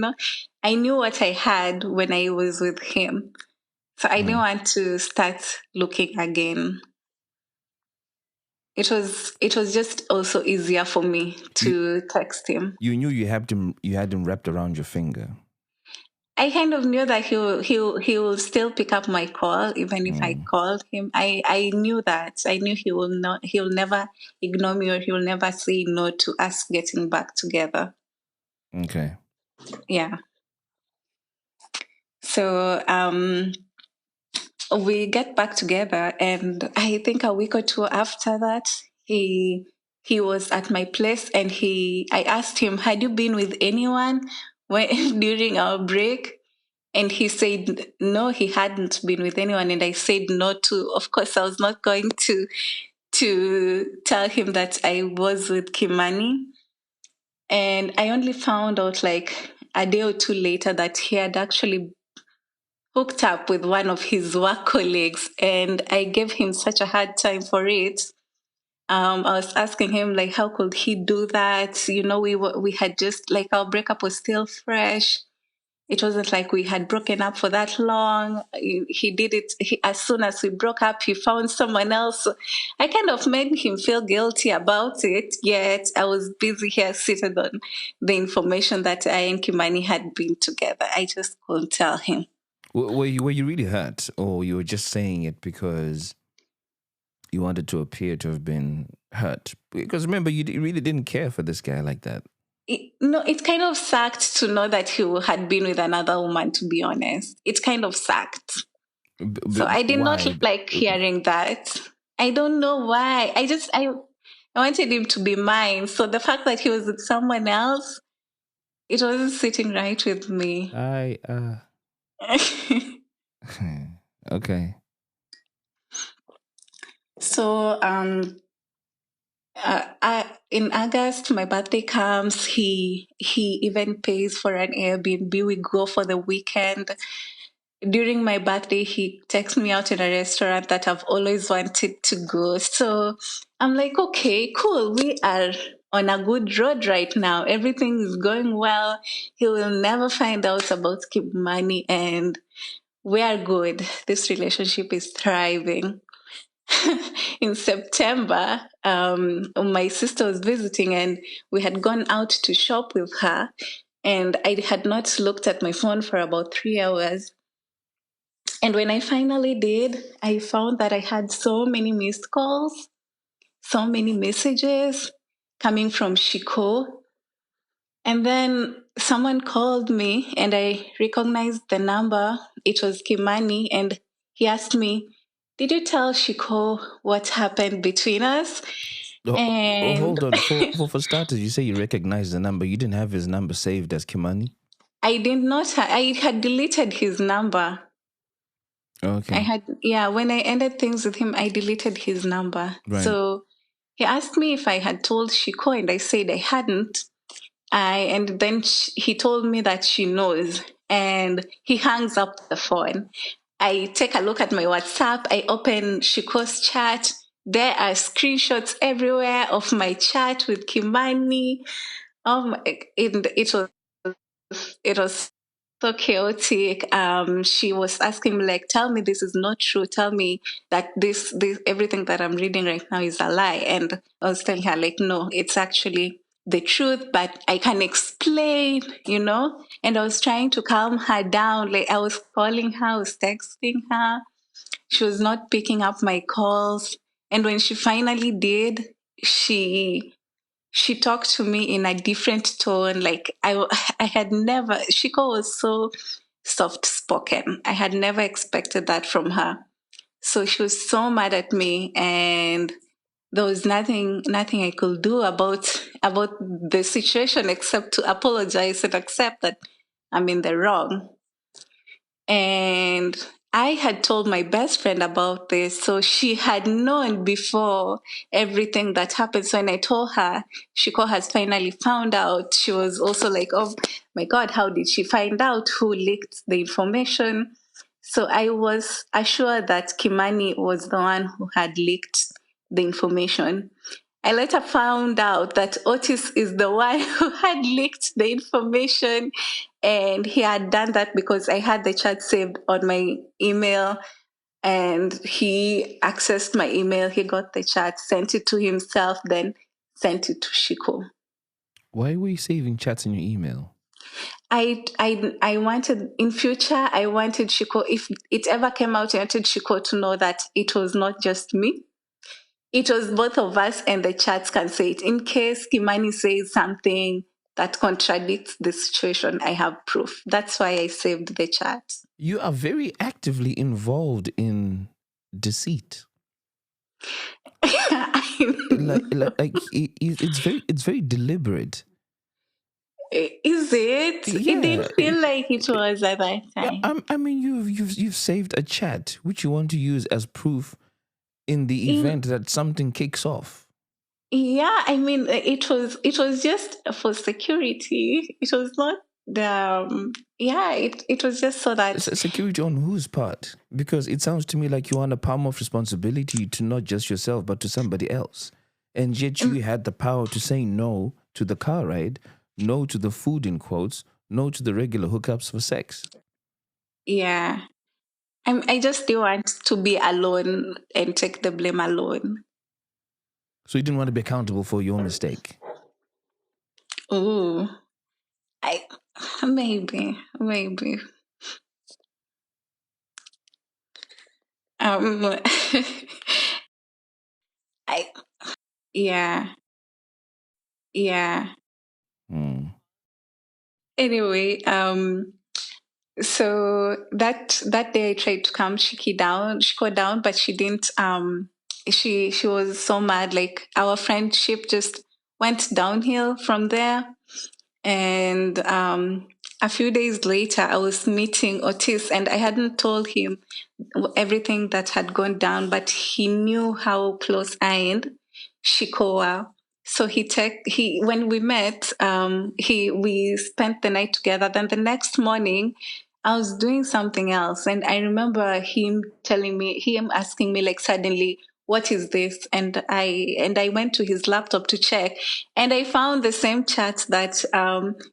I knew what I had when I was with him, so I didn't want to start looking again. It was just also easier for me to text him. You knew you had him wrapped around your finger. I kind of knew that he will still pick up my call even if I called him. I knew that. I knew he'll never ignore me, or he will never say no to us getting back together. Okay. Yeah. So we get back together, and I think a week or two after that, he was at my place, and I asked him, had you been with anyone during our break? And he said no, he hadn't been with anyone. And I said no too. Of course, I was not going to tell him that I was with Kimani. And I only found out like a day or two later that he had actually hooked up with one of his work colleagues. And I gave him such a hard time for it. I was asking him, like, how could he do that? We had just, like, our breakup was still fresh. It wasn't like we had broken up for that long. He did it. As soon as we broke up, he found someone else. So I kind of made him feel guilty about it. Yet I was busy here sitting on the information that I and Kimani had been together. I just couldn't tell him. Were you really hurt, or you were just saying it because you wanted to appear to have been hurt? Because remember, you really didn't care for this guy like that. It kind of sucked to know that he had been with another woman, to be honest. It kind of sucked. So I did not like hearing that. I don't know why. I wanted him to be mine. So the fact that he was with someone else, it wasn't sitting right with me. Okay. So in August, my birthday comes. He even pays for an Airbnb. We go for the weekend. During my birthday, he takes me out in a restaurant that I've always wanted to go. So I'm like, okay, cool. We are on a good road right now. Everything is going well. He will never find out about Kimani, and we are good. This relationship is thriving. In September, my sister was visiting, and we had gone out to shop with her. And I had not looked at my phone for about 3 hours. And when I finally did, I found that I had so many missed calls, so many messages coming from Shiko. And then someone called me and I recognized the number. It was Kimani. And he asked me, "Did you tell Shiko what happened between us?" And Hold on. For starters, you say you recognize the number. You didn't have his number saved as Kimani? I did not, I had deleted his number. Okay. When I ended things with him, I deleted his number. Right. So he asked me if I had told Shiko, and I said I hadn't. And then he told me that she knows, and he hangs up the phone. I take a look at my WhatsApp. I open Shiko's chat. There are screenshots everywhere of my chat with Kimani. It was so chaotic. She was asking me like, "Tell me this is not true. Tell me that this everything that I'm reading right now is a lie." And I was telling her like, "No, it's actually the truth, but I can explain, you know." And I was trying to calm her down. Like I was calling her, I was texting her. She was not picking up my calls. And when she finally did, she she talked to me in a different tone. Like I had never, Shiko was so soft spoken. I had never expected that from her. So she was so mad at me, and there was nothing I could do about the situation except to apologize and accept that I'm in the wrong. And I had told my best friend about this. So she had known before everything that happened. So when I told her, Shiko has finally found out, she was also like, "Oh my God, how did she find out? Who leaked the information?" So I was assured that Kimani was the one who had leaked the information. I later found out that Otis is the one who had leaked the information, and he had done that because I had the chat saved on my email, and he accessed my email. He got the chat, sent it to himself, then sent it to Shiko. Why were you saving chats in your email? I wanted in future, I wanted Shiko, if it ever came out, I wanted Shiko to know that it was not just me. It was both of us, and the chats can say it. In case Kimani says something that contradicts the situation, I have proof. That's why I saved the chat. You are very actively involved in deceit. It's very deliberate. Is it? Yeah. It didn't feel like it was at that time. Yeah, I mean, you've saved a chat which you want to use as proof in the event that something kicks off. Yeah, I mean, it was just for security. It was not the it was just so that Security on whose part? Because it sounds to me like you want a palm of responsibility to not just yourself but to somebody else, and yet you had the power to say no to the car ride, no to the food in quotes, no to the regular hookups for sex. yeah. I just didn't want to be alone and take the blame alone. So you didn't want to be accountable for your mistake. Ooh, I maybe. I yeah, yeah. Hmm. Anyway, so that day I tried to calm Shiko down, but she didn't. She was so mad. Like our friendship just went downhill from there. And a few days later, I was meeting Otis, and I hadn't told him everything that had gone down, but he knew how close I and Shiko were. So he when we met, we spent the night together. Then the next morning, I was doing something else, and I remember him asking me like suddenly, what is this? And I went to his laptop to check, and I found the same chat that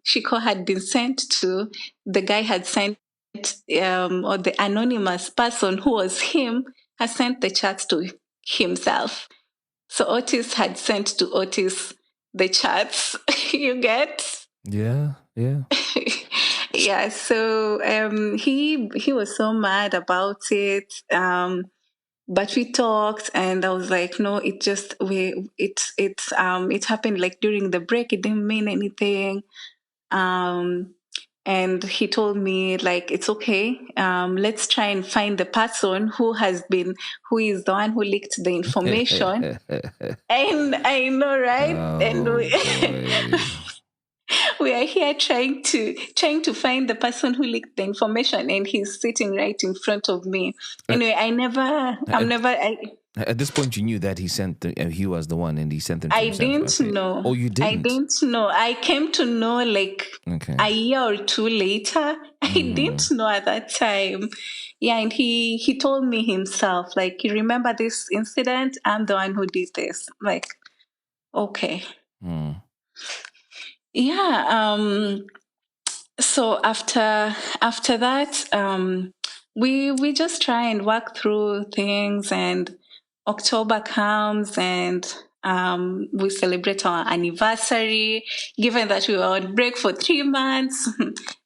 Shiko had been sent to. The guy had sent, or the anonymous person who was him, had sent the chat to himself. So Otis had sent to Otis the chats. You get? Yeah, yeah. Yeah. So he was so mad about it. But we talked, and I was like, no, it happened like during the break. It didn't mean anything. And he told me like, it's okay. Let's try and find the person who is the one who leaked the information. And I know, right? And Boy. we are here trying to find the person who leaked the information, and he's sitting right in front of me. Anyway, At this point, you knew that he was the one, and he sent them to I himself. didn't Okay. know. Oh, you didn't? I didn't know. I came to know like a year or two later. I didn't know at that time. Yeah, and he told me himself, like, you remember this incident? I'm the one who did this. Like, okay. Yeah. So after that, we just try and work through things, and October comes, and we celebrate our anniversary. Given that we were on break for 3 months,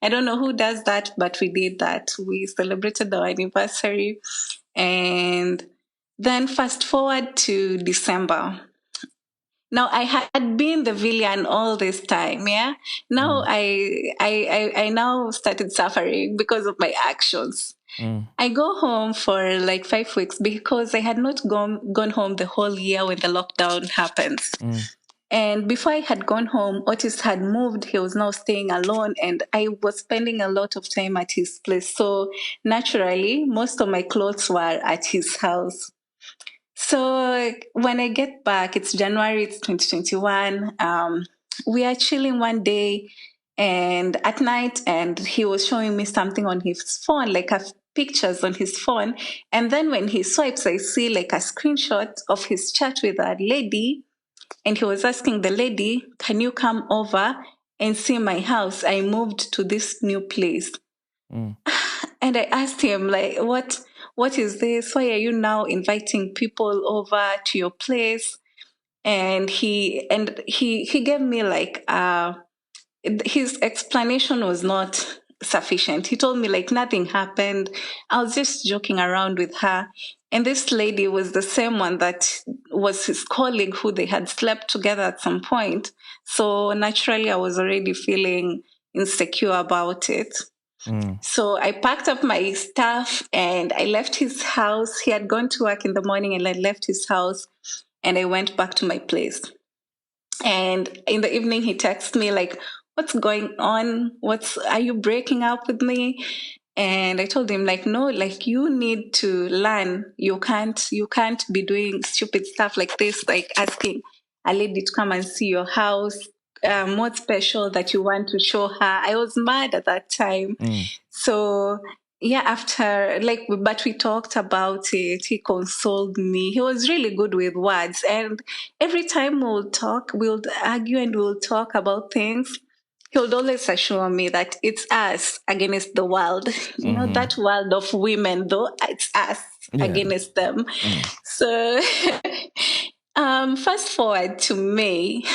I don't know who does that, but we did that. We celebrated our anniversary, and then fast forward to December. Now I had been the villain all this time, yeah. Now I now started suffering because of my actions. I go home for like 5 weeks because I had not gone home the whole year when the lockdown happens. And before I had gone home, Otis had moved. He was now staying alone, and I was spending a lot of time at his place. So naturally, most of my clothes were at his house. So when I get back, it's January, it's 2021. We are chilling one day and at night, and he was showing me something on his phone, like pictures on his phone. And then when he swipes, I see like a screenshot of his chat with a lady. And he was asking the lady, can you come over and see my house? I moved to this new place. And I asked him, like, what is this? Why are you now inviting people over to your place? And he gave me like his explanation was not sufficient. He told me like nothing happened. I was just joking around with her. And this lady was the same one that was his colleague who they had slept together at some point. So naturally I was already feeling insecure about it. So I packed up my stuff and I left his house. He had gone to work in the morning, and I left his house and I went back to my place. And in the evening, he texted me like, what's going on? Are you breaking up with me? And I told him like, no, like you need to learn. You can't be doing stupid stuff like this, like asking a lady to come and see your house. What's special that you want to show her? I was mad at that time. So yeah, after but we talked about it. He consoled me. He was really good with words. And every time we'll argue and we'll talk about things, he would always assure me that it's us against the world. You know, that world of women, though, it's us against them. So fast forward to May,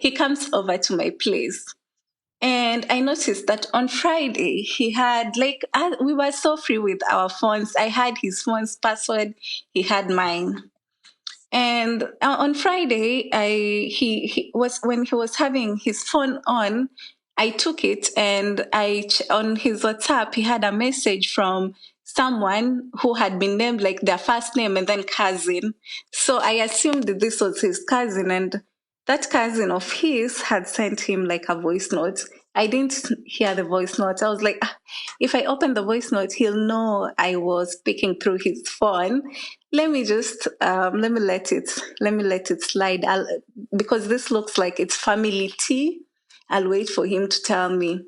he comes over to my place. And I noticed that on Friday, he had we were so free with our phones. I had his phone's password, he had mine. And on Friday, he was when he was having his phone on, I took it and on his WhatsApp he had a message from someone who had been named like their first name and then cousin. So I assumed that this was his cousin, and that cousin of his had sent him like a voice note. I didn't hear the voice note. I was like, if I open the voice note, he'll know I was speaking through his phone. Let me just let me let it slide. Because this looks like it's family tea. I'll wait for him to tell me.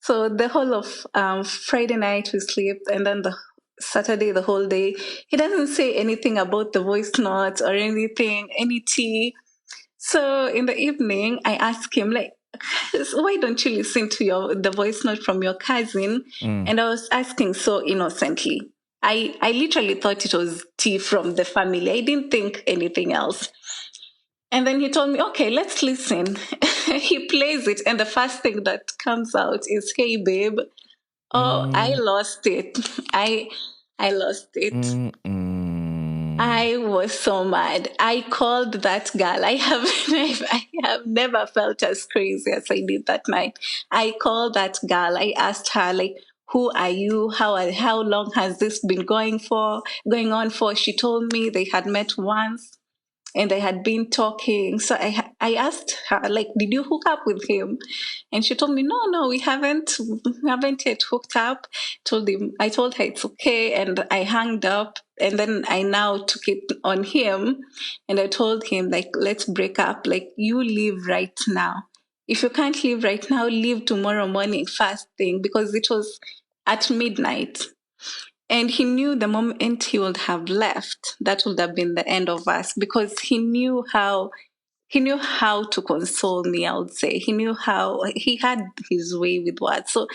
So the whole of Friday night we slept, and then the Saturday, the whole day. He doesn't say anything about the voice notes or anything, any tea. So in the evening, I asked him, like, why don't you listen to the voice note from your cousin? And I was asking so innocently. I literally thought it was tea from the family. I didn't think anything else. And then he told me, okay, let's listen. He plays it, and the first thing that comes out is, "Hey, babe." Oh, I lost it. I lost it. I was so mad. I called that girl. I have never felt as crazy as I did that night. I called that girl. I asked her, like, who are you? How long has this been going on for? She told me they had met once and they had been talking. So I asked her, like, did you hook up with him? And she told me, no, we haven't yet hooked up. I told her it's okay, and I hung up. And then I now took it on him, and I told him, like, let's break up. Like, you leave right now. If you can't leave right now, leave tomorrow morning first thing, because it was at midnight. And he knew the moment he would have left, that would have been the end of us, because he knew how to console me, I would say. He knew how he had his way with words. So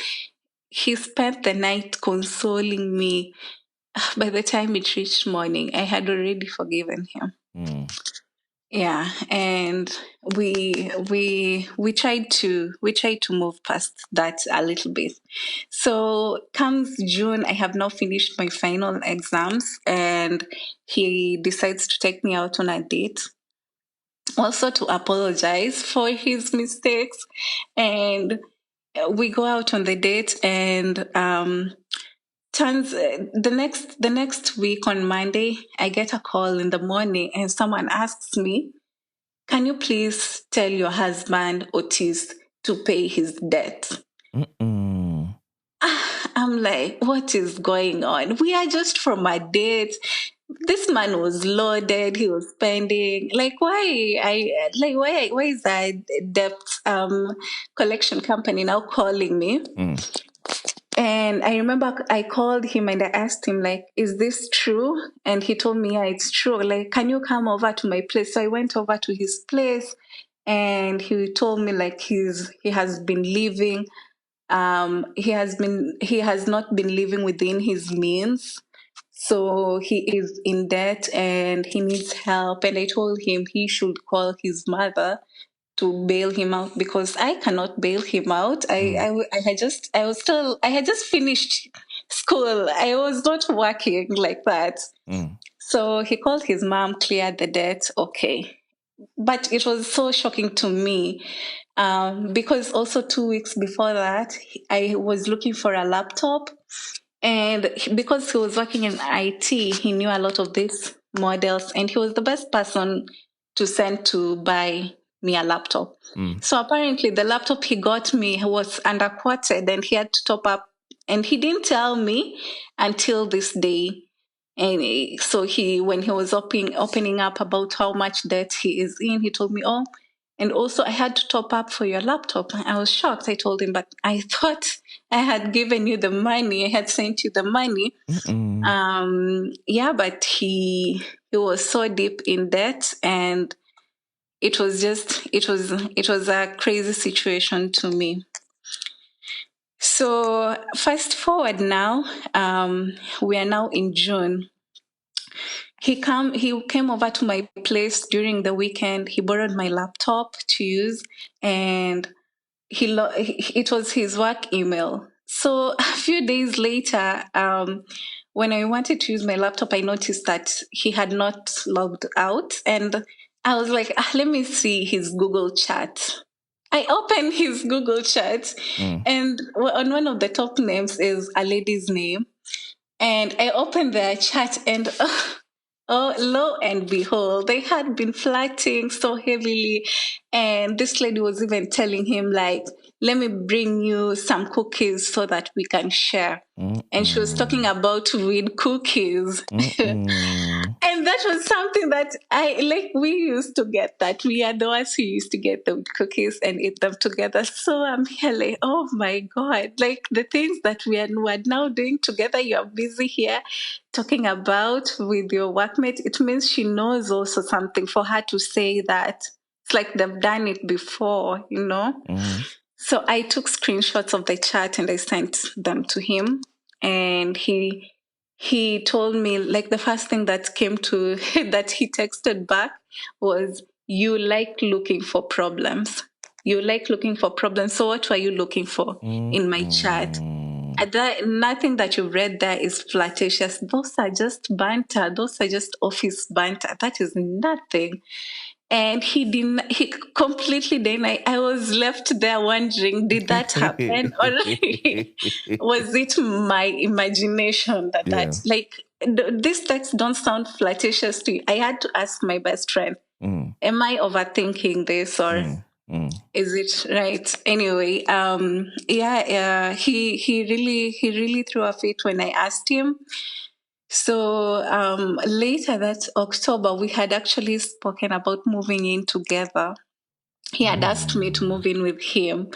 he spent the night consoling me. By the time it reached morning, I had already forgiven him. Yeah, and we tried to move past that a little bit. So comes June, I have now finished my final exams, and he decides to take me out on a date, also to apologize for his mistakes. And we go out on the date, and the next week on Monday, I get a call in the morning, and someone asks me, can you please tell your husband Otis to pay his debt? I'm like, what is going on? We are just from a date. This man was loaded. He was spending. Like, why is that debt collection company now calling me? And I remember I called him and I asked him, like, is this true? And he told me, yeah, it's true. Like, can you come over to my place? So I went over to his place, and he told me, like, he has been living. He has not been living within his means. So he is in debt and he needs help. And I told him he should call his mother to bail him out, because I cannot bail him out. I had just finished school. I was not working like that. So he called his mom, cleared the debt. Okay. But it was so shocking to me, because also 2 weeks before that, I was looking for a laptop. And because he was working in IT, he knew a lot of these models, and he was the best person to send to buy me a laptop. So apparently the laptop he got me was underquoted, and he had to top up, and he didn't tell me until this day. And so when he was opening up about how much debt he is in, he told me, oh, and also I had to top up for your laptop. I was shocked. I told him, but I thought I had given you the money. I had sent you the money. Yeah, but he was so deep in debt, and it was a crazy situation to me. So fast forward now, we are now in June. He came over to my place during the weekend. He borrowed my laptop to use, and it was his work email. So a few days later, when I wanted to use my laptop, I noticed that he had not logged out, and I was like, let me see his Google chat. I opened his Google chat, and on one of the top names is a lady's name. And I opened their chat, and oh, lo and behold, they had been flirting so heavily. And this lady was even telling him, like, let me bring you some cookies so that we can share. And she was talking about weed cookies. And that was something that I like. We used to get that. We are the ones who used to get the cookies and eat them together. So I'm here like, oh my God, like the things that we're now doing together, you're busy here talking about with your workmate. It means she knows also something for her to say that. It's like they've done it before, you know? So I took screenshots of the chat and I sent them to him. And he told me, like, the first thing that came to that he texted back was, you like looking for problems. You like looking for problems. So what were you looking for in my chat? Nothing that you read there is flirtatious. Those are just banter. Those are just office banter. That is nothing. And he completely denied. I was left there wondering, did that happen, or was it my imagination that like these texts don't sound flirtatious to you? I had to ask my best friend, am I overthinking this, or is it right? Anyway, he really threw a fit when I asked him. So later that October, we had actually spoken about moving in together. He had asked me to move in with him,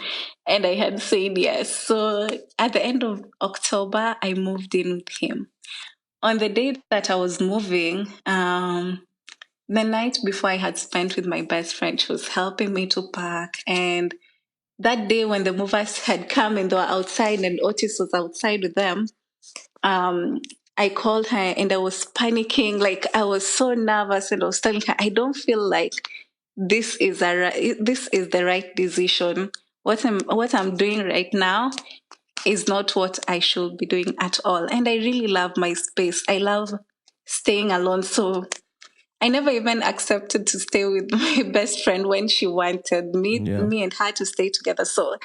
and I had said yes. So at the end of October, I moved in with him. On the day that I was moving, the night before I had spent with my best friend, she was helping me to pack. And that day when the movers had come and they were outside and Otis was outside with them, I called her and I was panicking. Like, I was so nervous, and I was telling her, I don't feel like this is the right decision. What I'm doing right now is not what I should be doing at all. And I really love my space. I love staying alone. So I never even accepted to stay with my best friend when she wanted me and her to stay together. So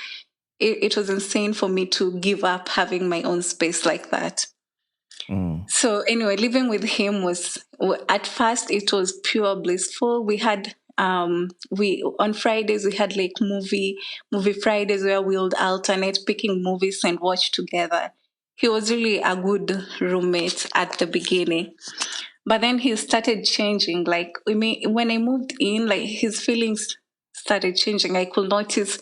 it was insane for me to give up having my own space like that. So anyway, living with him was, at first it was pure blissful. We had we on Fridays we had like movie Fridays where we would alternate picking movies and watch together. He was really a good roommate at the beginning. But then he started changing. Like, when I moved in, like, his feelings started changing. I could notice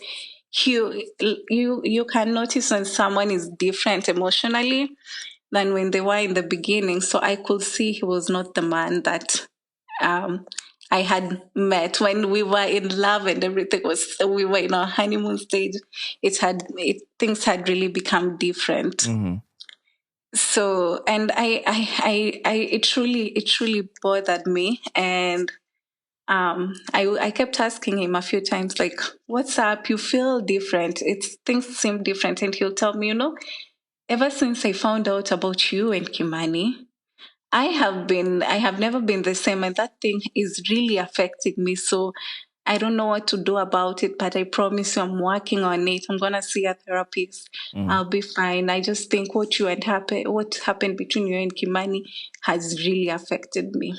you can notice when someone is different emotionally than when they were in the beginning. So I could see he was not the man that I had met when we were in love and everything we were in our honeymoon stage. Things had really become different. So, and it truly bothered me. And I kept asking him a few times, like, what's up? You feel different. Things seem different. And he'll tell me, ever since I found out about you and Kimani, I have never been the same, and that thing is really affecting me. So I don't know what to do about it, but I promise you I'm working on it. I'm gonna see a therapist. I'll be fine. I just think what happened between you and Kimani has really affected me.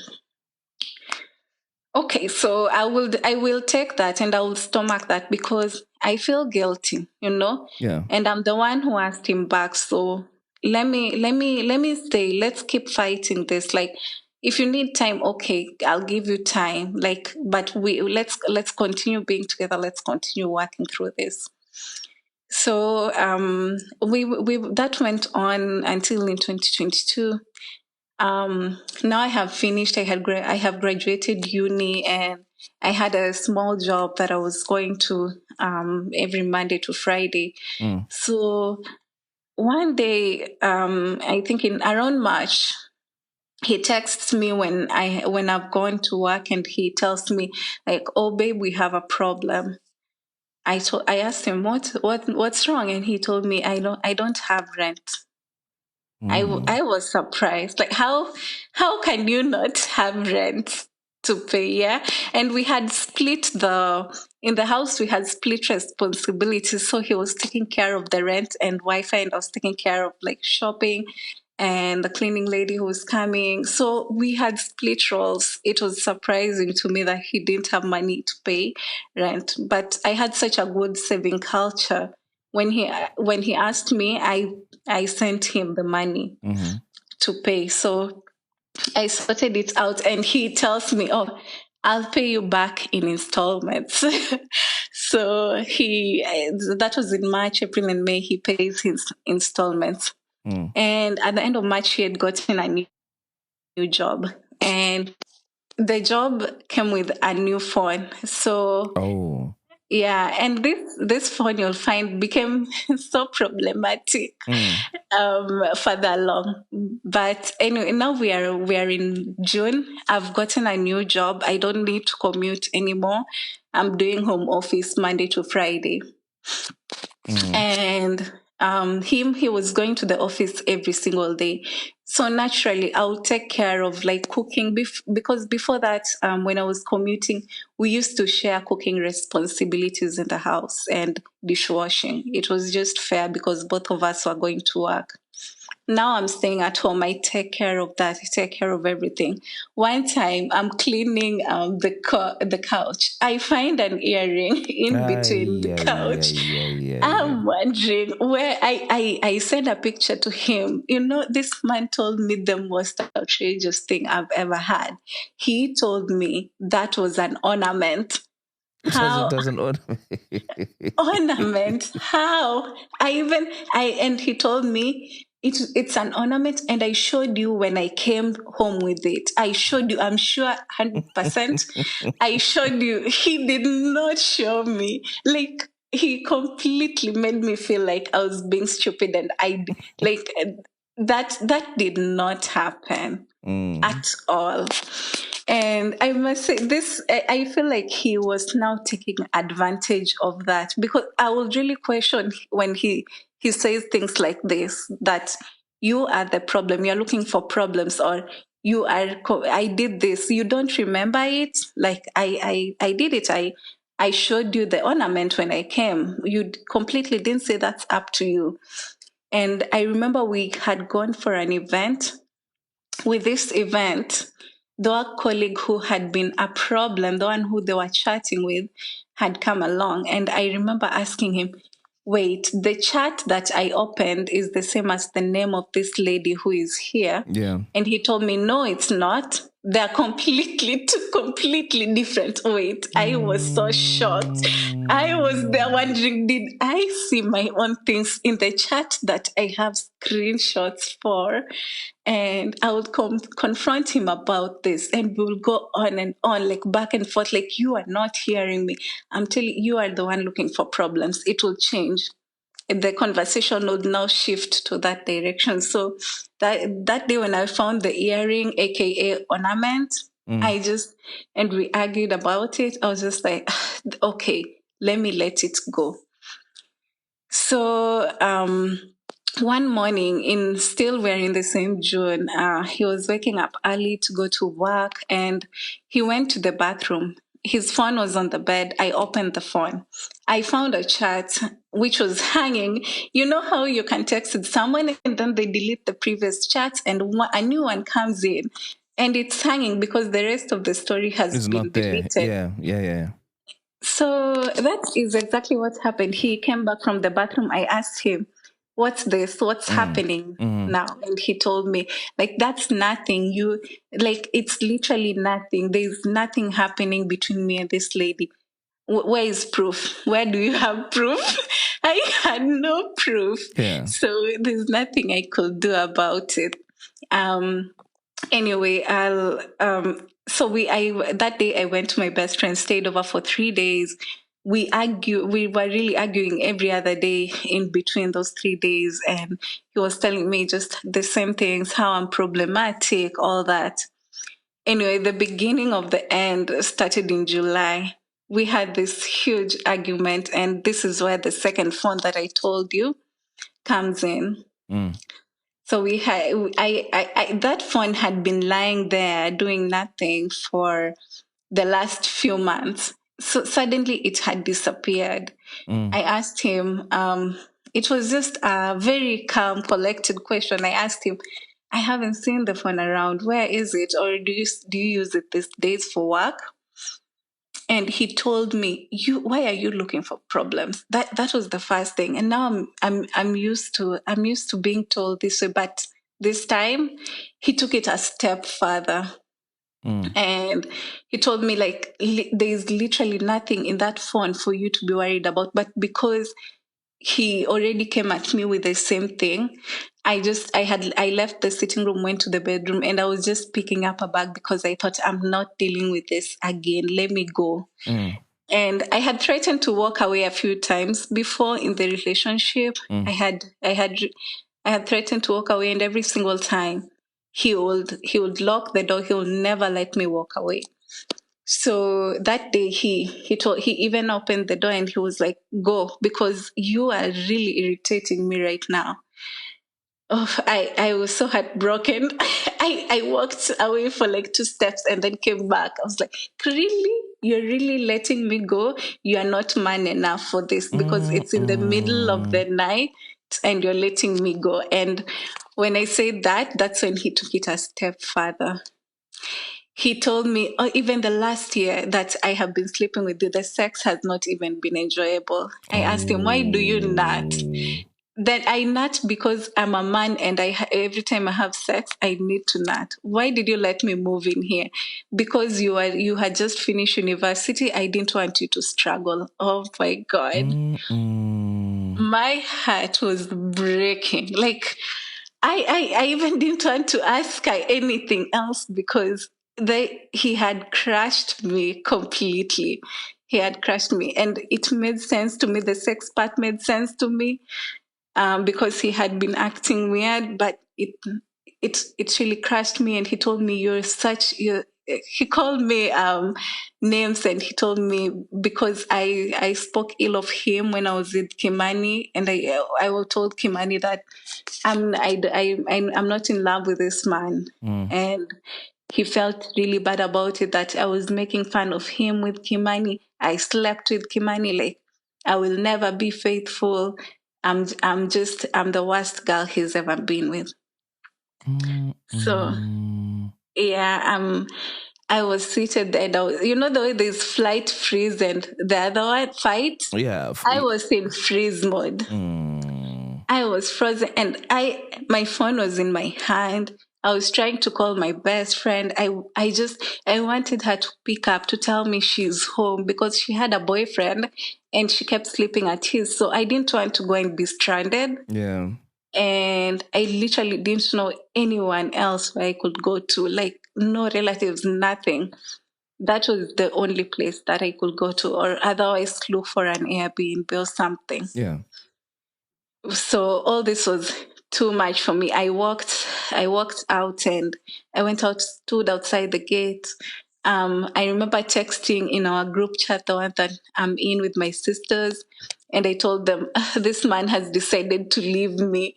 Okay, so I will take that and I will stomach that because I feel guilty, Yeah. and I'm the one who asked him back. So let me stay. Let's keep fighting this. Like, if you need time, okay, I'll give you time. Like, but let's continue being together. Let's continue working through this. So we that went on until in 2022. Now I have finished. I have graduated uni, and I had a small job that I was going to every Monday to Friday. So one day, I think in around March, he texts me when I've gone to work, and he tells me, like, "Oh babe, we have a problem." I asked him what's wrong, and he told me, I don't have rent. I was surprised. Like, how can you not have rent to pay? Yeah. And we had in the house, we had split responsibilities. So he was taking care of the rent and Wi-Fi, and I was taking care of like shopping and the cleaning lady who was coming. So we had split roles. It was surprising to me that he didn't have money to pay rent, but I had such a good saving culture. When he asked me, I sent him the money to pay. So I sorted it out, and he tells me, "Oh, I'll pay you back in installments." So that was in March, April, and May. He pays his installments, and at the end of March, he had gotten a new job, and the job came with a new phone. So Oh. yeah, and this phone, you'll find, became so problematic further along. But anyway, now we are in June. I've gotten a new job. I don't need to commute anymore. I'm doing home office Monday to Friday. And he was going to the office every single day. So naturally, I'll take care of like cooking because before that, when I was commuting, we used to share cooking responsibilities in the house and dishwashing. It was just fair because both of us were going to work. Now I'm staying at home. I take care of that. I take care of everything. One time I'm cleaning the couch. I find an earring in between Ay, the ay, couch. ay, ay, ay, ay. I'm wondering where I sent a picture to him. This man told me the most outrageous thing I've ever had. He told me that was an ornament. How? Doesn't order. Ornament? How? And he told me it's an ornament, and I showed you when I came home with it. I showed you, I'm sure 100%. I showed you. He did not show me. Like, he completely made me feel like I was being stupid, and that did not happen at all. And I must say, I feel like he was now taking advantage of that, because I would really question when he says things like this, that you are the problem, you're looking for problems, or I did this, you don't remember it. Like, I did it. I showed you the ornament when I came. You completely didn't say that's up to you. And I remember we had gone for an event. With this event, the colleague who had been a problem, the one who they were chatting with, had come along. And I remember asking him, wait, the chat that I opened is the same as the name of this lady who is here? Yeah. And he told me, no, it's not. They're two completely different. Wait, I was so shocked. I was there wondering, did I see my own things in the chat that I have screenshots for? And I would confront him about this, and we will go on and on, like back and forth, like, you are not hearing me. I'm telling you, you are the one looking for problems. It will change. The conversation would now shift to that direction. So that day when I found the earring, aka ornament, and we argued about it, I was just like, okay, let me let it go. So one morning, we're in the same June, he was waking up early to go to work, and he went to the bathroom. His phone was on the bed. I opened the phone. I found a chat which was hanging. You know how you can text with someone and then they delete the previous chat and a new one comes in, and it's hanging because the rest of the story has It's been not there. deleted. Yeah. So that is exactly what happened. He came back from the bathroom. I asked him, what's this? What's happening now? And he told me, like, that's nothing. It's literally nothing. There's nothing happening between me and this lady. Where is proof? Where do you have proof? I had no proof. Yeah. So there's nothing I could do about it. Anyway, that day I went to my best friend, stayed over for 3 days. We were really arguing every other day in between those 3 days, and he was telling me just the same things, how I'm problematic, all that. Anyway, the beginning of the end started in July. We had this huge argument, and this is where the second phone that I told you comes in. So we had, that phone had been lying there doing nothing for the last few months. So suddenly it had disappeared. I asked him, it was just a very calm, collected question. I asked him, I haven't seen the phone around. Where is it? Or do you use it these days for work? And he told me, why are you looking for problems? That was the first thing. And now I'm used to being told this way, but this time he took it a step further. And he told me, like, there is literally nothing in that phone for you to be worried about. But because he already came at me with the same thing, I left the sitting room, went to the bedroom, and I was just picking up a bag because I thought, I'm not dealing with this again. Let me go. And I had threatened to walk away a few times before in the relationship. I had threatened to walk away, and every single time he would lock the door. He will never let me walk away. So that day he even opened the door and he was like, "Go, because you are really irritating me right now." Oh, I was so heartbroken. I walked away for like 2 steps and then came back. I was like, really? You're really letting me go? You are not man enough for this, because it's in the middle of the night and you're letting me go. And when I said that, that's when he took it a step further. He told me, oh, even the last year that I have been sleeping with you, the sex has not even been enjoyable. I asked him, why do you not? Then I nut because I'm a man, and every time I have sex, I need to nut. Why did you let me move in here? Because you had just finished university. I didn't want you to struggle. Oh my God. My heart was breaking. Like, I even didn't want to ask her anything else, because he had crushed me completely. He had crushed me, and it made sense to me. The sex part made sense to me, because he had been acting weird, but it really crushed me. And he told me, he called me names, and he told me, because I spoke ill of him when I was with Kimani, and I was told Kimani that I'm not in love with this man. And he felt really bad about it, that I was making fun of him with Kimani. I slept with Kimani. Like, I will never be faithful. I'm the worst girl he's ever been with. So yeah, I was seated there, and the way there's flight, freeze, and the other one, fight. Yeah. I was in freeze mode. I was frozen, and my phone was in my hand. I was trying to call my best friend. I wanted her to pick up, to tell me she's home, because she had a boyfriend and she kept sleeping at his. So I didn't want to go and be stranded. Yeah. And I literally didn't know anyone else where I could go to, like no relatives, nothing. That was the only place that I could go to, or otherwise look for an Airbnb or something. Yeah. So all this was too much for me. I walked out, and I went out, stood outside the gate. I remember texting in our group chat, the one that I'm in with my sisters, and I told them, this man has decided to leave me.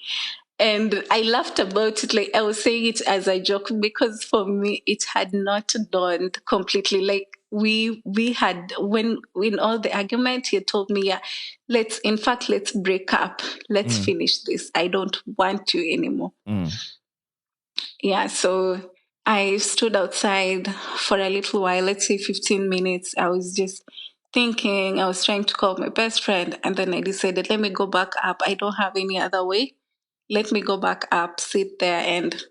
And I laughed about it. Like, I was saying it as a joke, because for me, it had not dawned completely. Like, we had, when in all the argument, he told me, yeah, let's break up. Let's finish this. I don't want you anymore. Yeah. So I stood outside for a little while, let's say 15 minutes. I was just thinking, I was trying to call my best friend. And then I decided, let me go back up. I don't have any other way. Let me go back up, sit there, and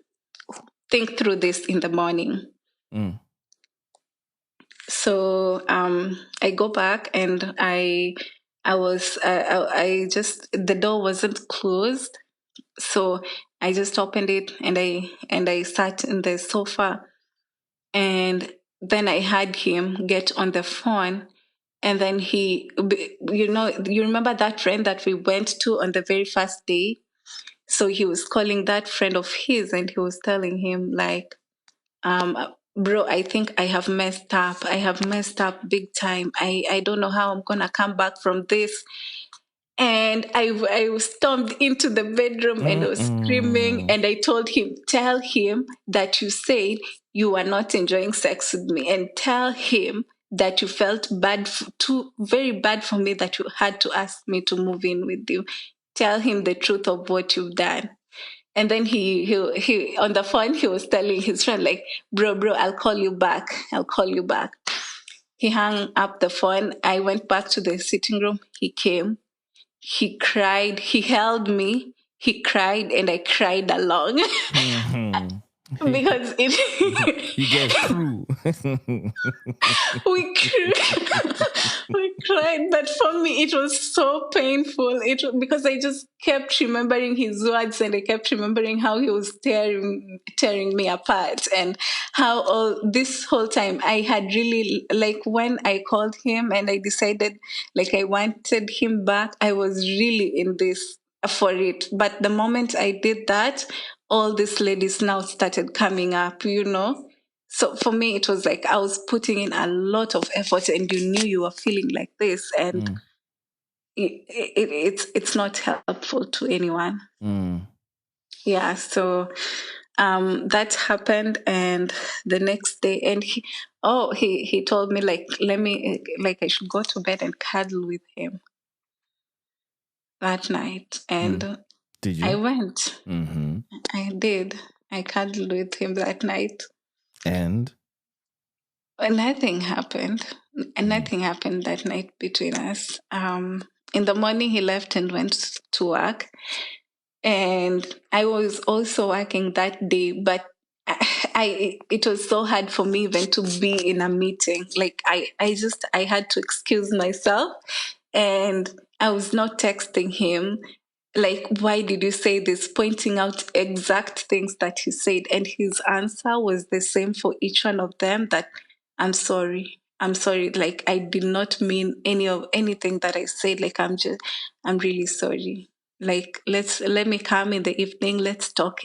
think through this in the morning. So I go back, and I just, the door wasn't closed, so I just opened it, and I sat in the sofa, and then I had him get on the phone. And then you remember that friend that we went to on the very first day? So he was calling that friend of his, and he was telling him, like, bro, I think I have messed up. I have messed up big time. I don't know how I'm going to come back from this. And I stormed into the bedroom, and I was screaming. And I told him, tell him that you said you are not enjoying sex with me, and tell him that you felt very bad for me, that you had to ask me to move in with you. Tell him the truth of what you've done. And then he on the phone, he was telling his friend, like, bro, I'll call you back. He hung up the phone. I went back to the sitting room. He came. He cried. He held me. he cried and I cried along. Because You guys crew. we cried, we cried, but for me it was so painful. Because I just kept remembering his words, and I kept remembering how he was tearing me apart, and how all this whole time I had really, like, when I called him and I decided like I wanted him back, I was really in this for it. But the moment I did that, all these ladies now started coming up, So for me, it was like I was putting in a lot of effort, and you knew you were feeling like this, and it's not helpful to anyone. Yeah, so that happened, and the next day, and he told me, like, let me, like, I should go to bed and cuddle with him that night, and Did you? I went. I did. I cuddled with him that night. And Nothing happened. And nothing happened that night between us. In the morning, he left and went to work. And I was also working that day, but it was so hard for me even to be in a meeting. Like I had to excuse myself, and I was not texting him like, why did you say this, pointing out exact things that he said, and his answer was the same for each one of them, that I'm sorry, like I did not mean anything that I said, like I'm really sorry, like let me come in the evening, let's talk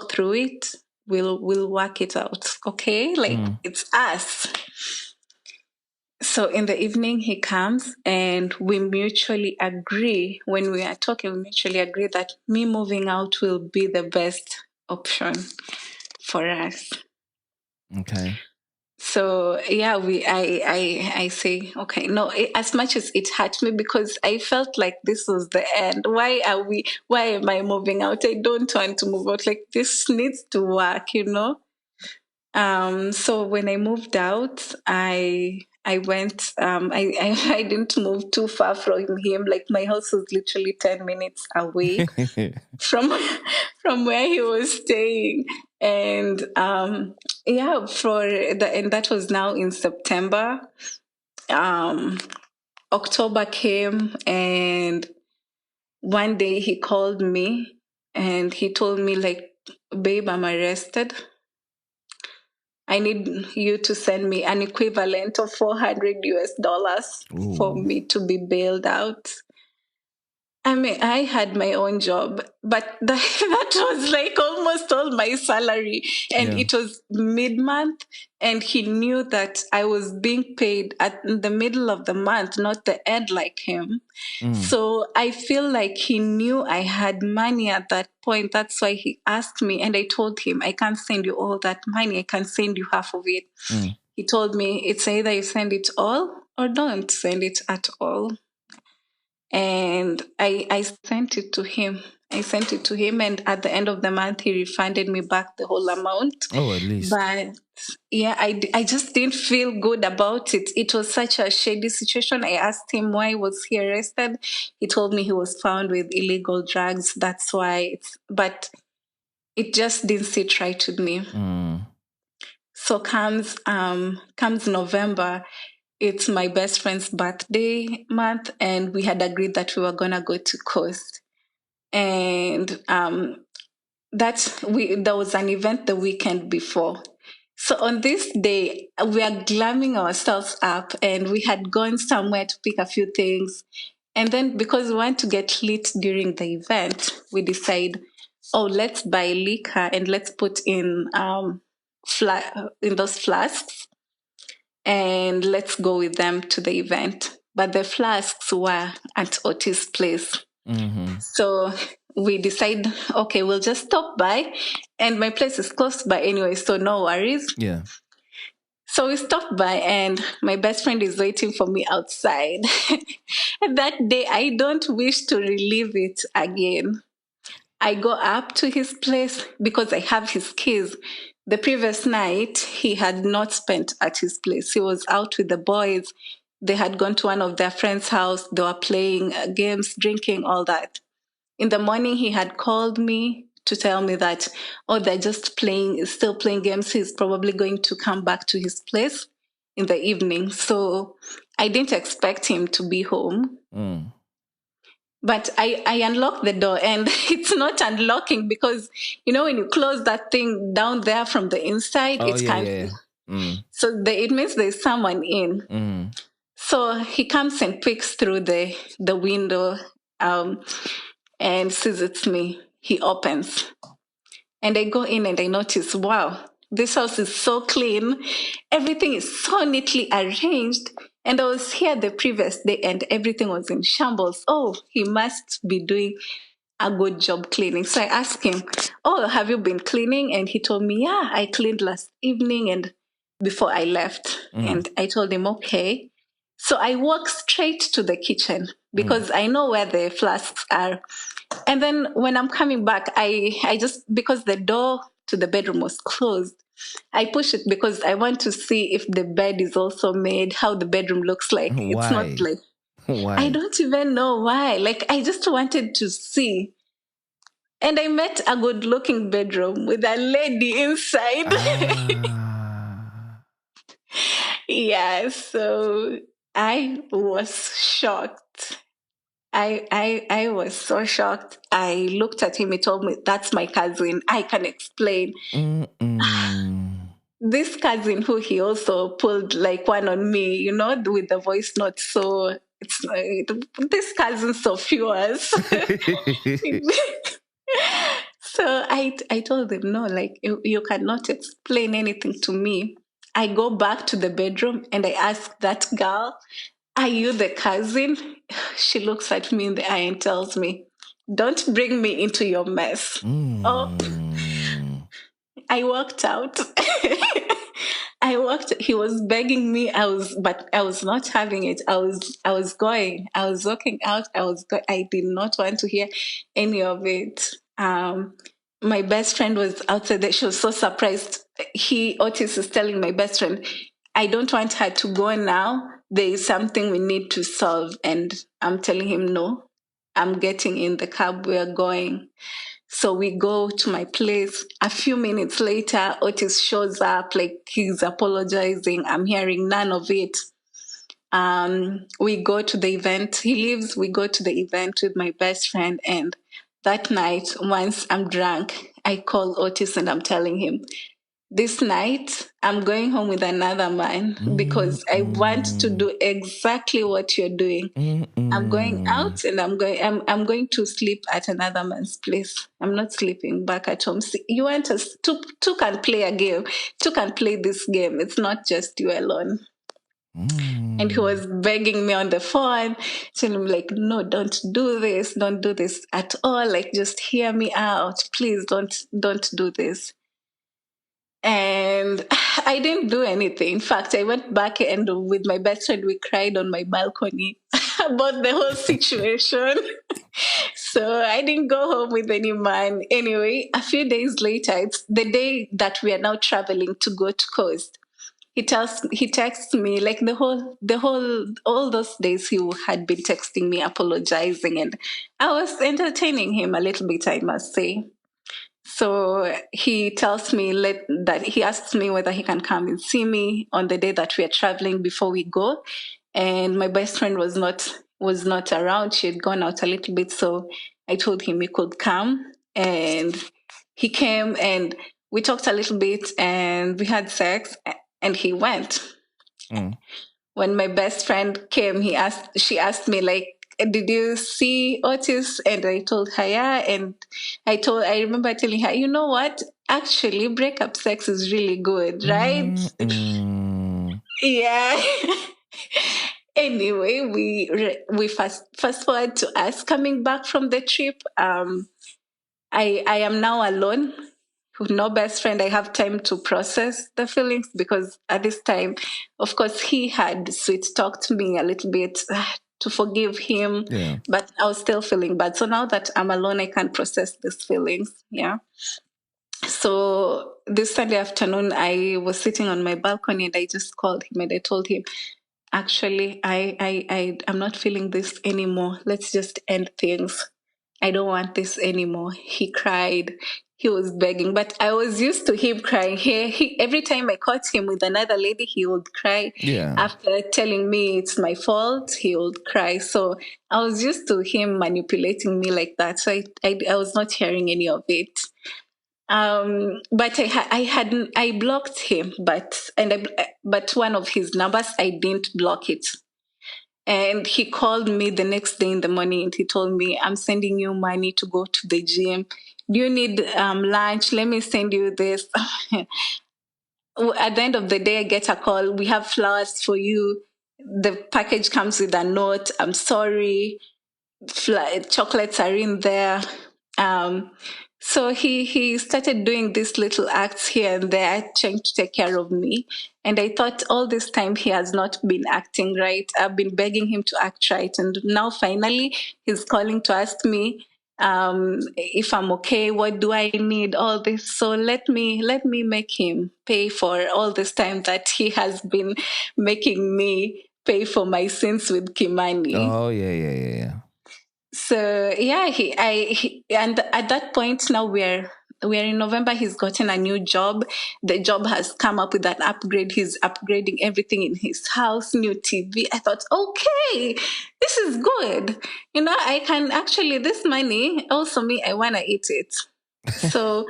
through it, we'll work it out, okay, like it's us. So in the evening, he comes, and we mutually agree, when we are talking, we mutually agree that me moving out will be the best option for us. okay. So yeah, I say, okay, no, as much as it hurt me, because I felt like this was the end. Why am I moving out? I don't want to move out. Like, this needs to work. So when I moved out, I went. I didn't move too far from him. Like, my house was literally 10 minutes away from from where he was staying, and yeah, and that was now in September. October came, and one day he called me, and he told me, like, babe, I'm arrested. I need you to send me an equivalent of $400 for me to be bailed out. I mean, I had my own job, but that was like almost all my salary. And Yeah. it was mid-month, and he knew that I was being paid at the middle of the month, not the end like him. So I feel like he knew I had money at that point. That's why he asked me. And I told him, I can't send you all that money. I can send you half of it. He told me, it's either you send it all or don't send it at all. And I sent it to him. And at the end of the month, he refunded me back the whole amount. Oh, at least. But yeah, I just didn't feel good about it. It was such a shady situation. I asked him, why was he arrested? He told me he was found with illegal drugs. That's why. But it just didn't sit right with me. So comes November. It's my best friend's birthday month, and we had agreed that we were gonna go to Coast. And there was an event the weekend before. So on this day, we are glamming ourselves up, and we had gone somewhere to pick a few things. And then, because we want to get lit during the event, we decide, let's buy liquor and let's put in those flasks, and let's go with them to the event. But the flasks were at Otis' place. So we decide, okay, we'll just stop by, and my place is close by anyway, so no worries. Yeah. So we stopped by, and my best friend is waiting for me outside. That day, I don't wish to relive it again. I go up to his place because I have his keys. The previous night, he had not spent at his place. He was out with the boys. They had gone to one of their friends' house. They were playing games, drinking, all that. In the morning, he had called me to tell me that, oh, they're just playing, still playing games. He's probably going to come back to his place in the evening. So I didn't expect him to be home. But I unlocked the door, and it's not unlocking because, when you close that thing down there from the inside, Oh, it yeah, can't. yeah. So it means there's someone in. So he comes and peeks through the window and sees it's me. He opens. And I go in and I notice, wow, this house is so clean. Everything is so neatly arranged. And I was here the previous day and everything was in shambles. Oh, he must be doing a good job cleaning. So I asked him, oh, have you been cleaning? And he told me, yeah, I cleaned last evening and before I left. And I told him, okay. So I walk straight to the kitchen because I know where the flasks are. And then when I'm coming back, I just, because the door to the bedroom was closed, I push it because I want to see if the bed is also made, how the bedroom looks like. It's not Why? like, Why? I don't even know why. Like, I just wanted to see. And I met a good looking bedroom with a lady inside. Yeah, so I was shocked. I was so shocked. I looked at him. He told me, that's my cousin. I can explain. This cousin who he also pulled like one on me, with the voice note. So it's this cousin's of yours. So I told him, no, like you cannot explain anything to me. I go back to the bedroom and I ask that girl, are you the cousin? She looks at me in the eye and tells me, don't bring me into your mess. Oh, I walked out. I walked. He was begging me. But I was not having it. I was going. I was walking out. I did not want to hear any of it. My best friend was outside there. She was so surprised. Otis is telling my best friend, I don't want her to go now. There is something we need to solve. And I'm telling him, no, I'm getting in the cab. We're going. So we go to my place. A few minutes later, Otis shows up, like he's apologizing. I'm hearing none of it. We go to the event. He leaves. We go to the event with my best friend. And that night, once I'm drunk, I call Otis and I'm telling him, this night I'm going home with another man because I want to do exactly what you're doing. I'm going out and I'm going to sleep at another man's place. I'm not sleeping back at home. See, you want us two can play a game. Two can play this game. It's not just you alone. And he was begging me on the phone, telling me like, no, don't do this at all. Like, just hear me out. Please don't do this. And I didn't do anything. In fact, I went back and with my best friend, we cried on my balcony about the whole situation. So I didn't go home with any man. Anyway, a few days later, it's the day that we are now traveling to go to Coast. He texts me like all those days he had been texting me, apologizing, and I was entertaining him a little bit, I must say. So he tells me that he asks me whether he can come and see me on the day that we are traveling before we go. And my best friend was not around. She had gone out a little bit. So I told him he could come. And he came and we talked a little bit and we had sex and he went. When my best friend came, she asked me like, did you see Otis? And I told her, yeah. And I remember telling her, you know what? Actually, breakup sex is really good, right? Yeah. Anyway, we fast forward to us coming back from the trip. I am now alone with no best friend. I have time to process the feelings because at this time, of course, he had sweet talked me a little bit to forgive him, but I was still feeling bad. So now that I'm alone, I can process these feelings. Yeah. So this Sunday afternoon, I was sitting on my balcony and I just called him and I told him, actually, I'm not feeling this anymore. Let's just end things. I don't want this anymore. He cried. He was begging, but I was used to him crying. Every time I caught him with another lady, he would cry. Yeah. After telling me it's my fault, he would cry. So I was used to him manipulating me like that. So I was not hearing any of it. But I blocked him, but one of his numbers I didn't block it. And he called me the next day in the morning and he told me, I'm sending you money to go to the gym. Do you need lunch? Let me send you this. At the end of the day, I get a call. We have flowers for you. The package comes with a note. I'm sorry. Chocolates are in there. Um, so he started doing these little acts here and there, trying to take care of me. And I thought all this time he has not been acting right. I've been begging him to act right, and now finally he's calling to ask me if I'm okay. What do I need? All this. So let me make him pay for all this time that he has been making me pay for my sins with Kimani. Oh yeah. So yeah, and at that point now we're in November. He's gotten a new job. The job has come up with an upgrade. He's upgrading everything in his house, new TV. I thought, okay, this is good. I can actually, this money also me, I wanna eat it. So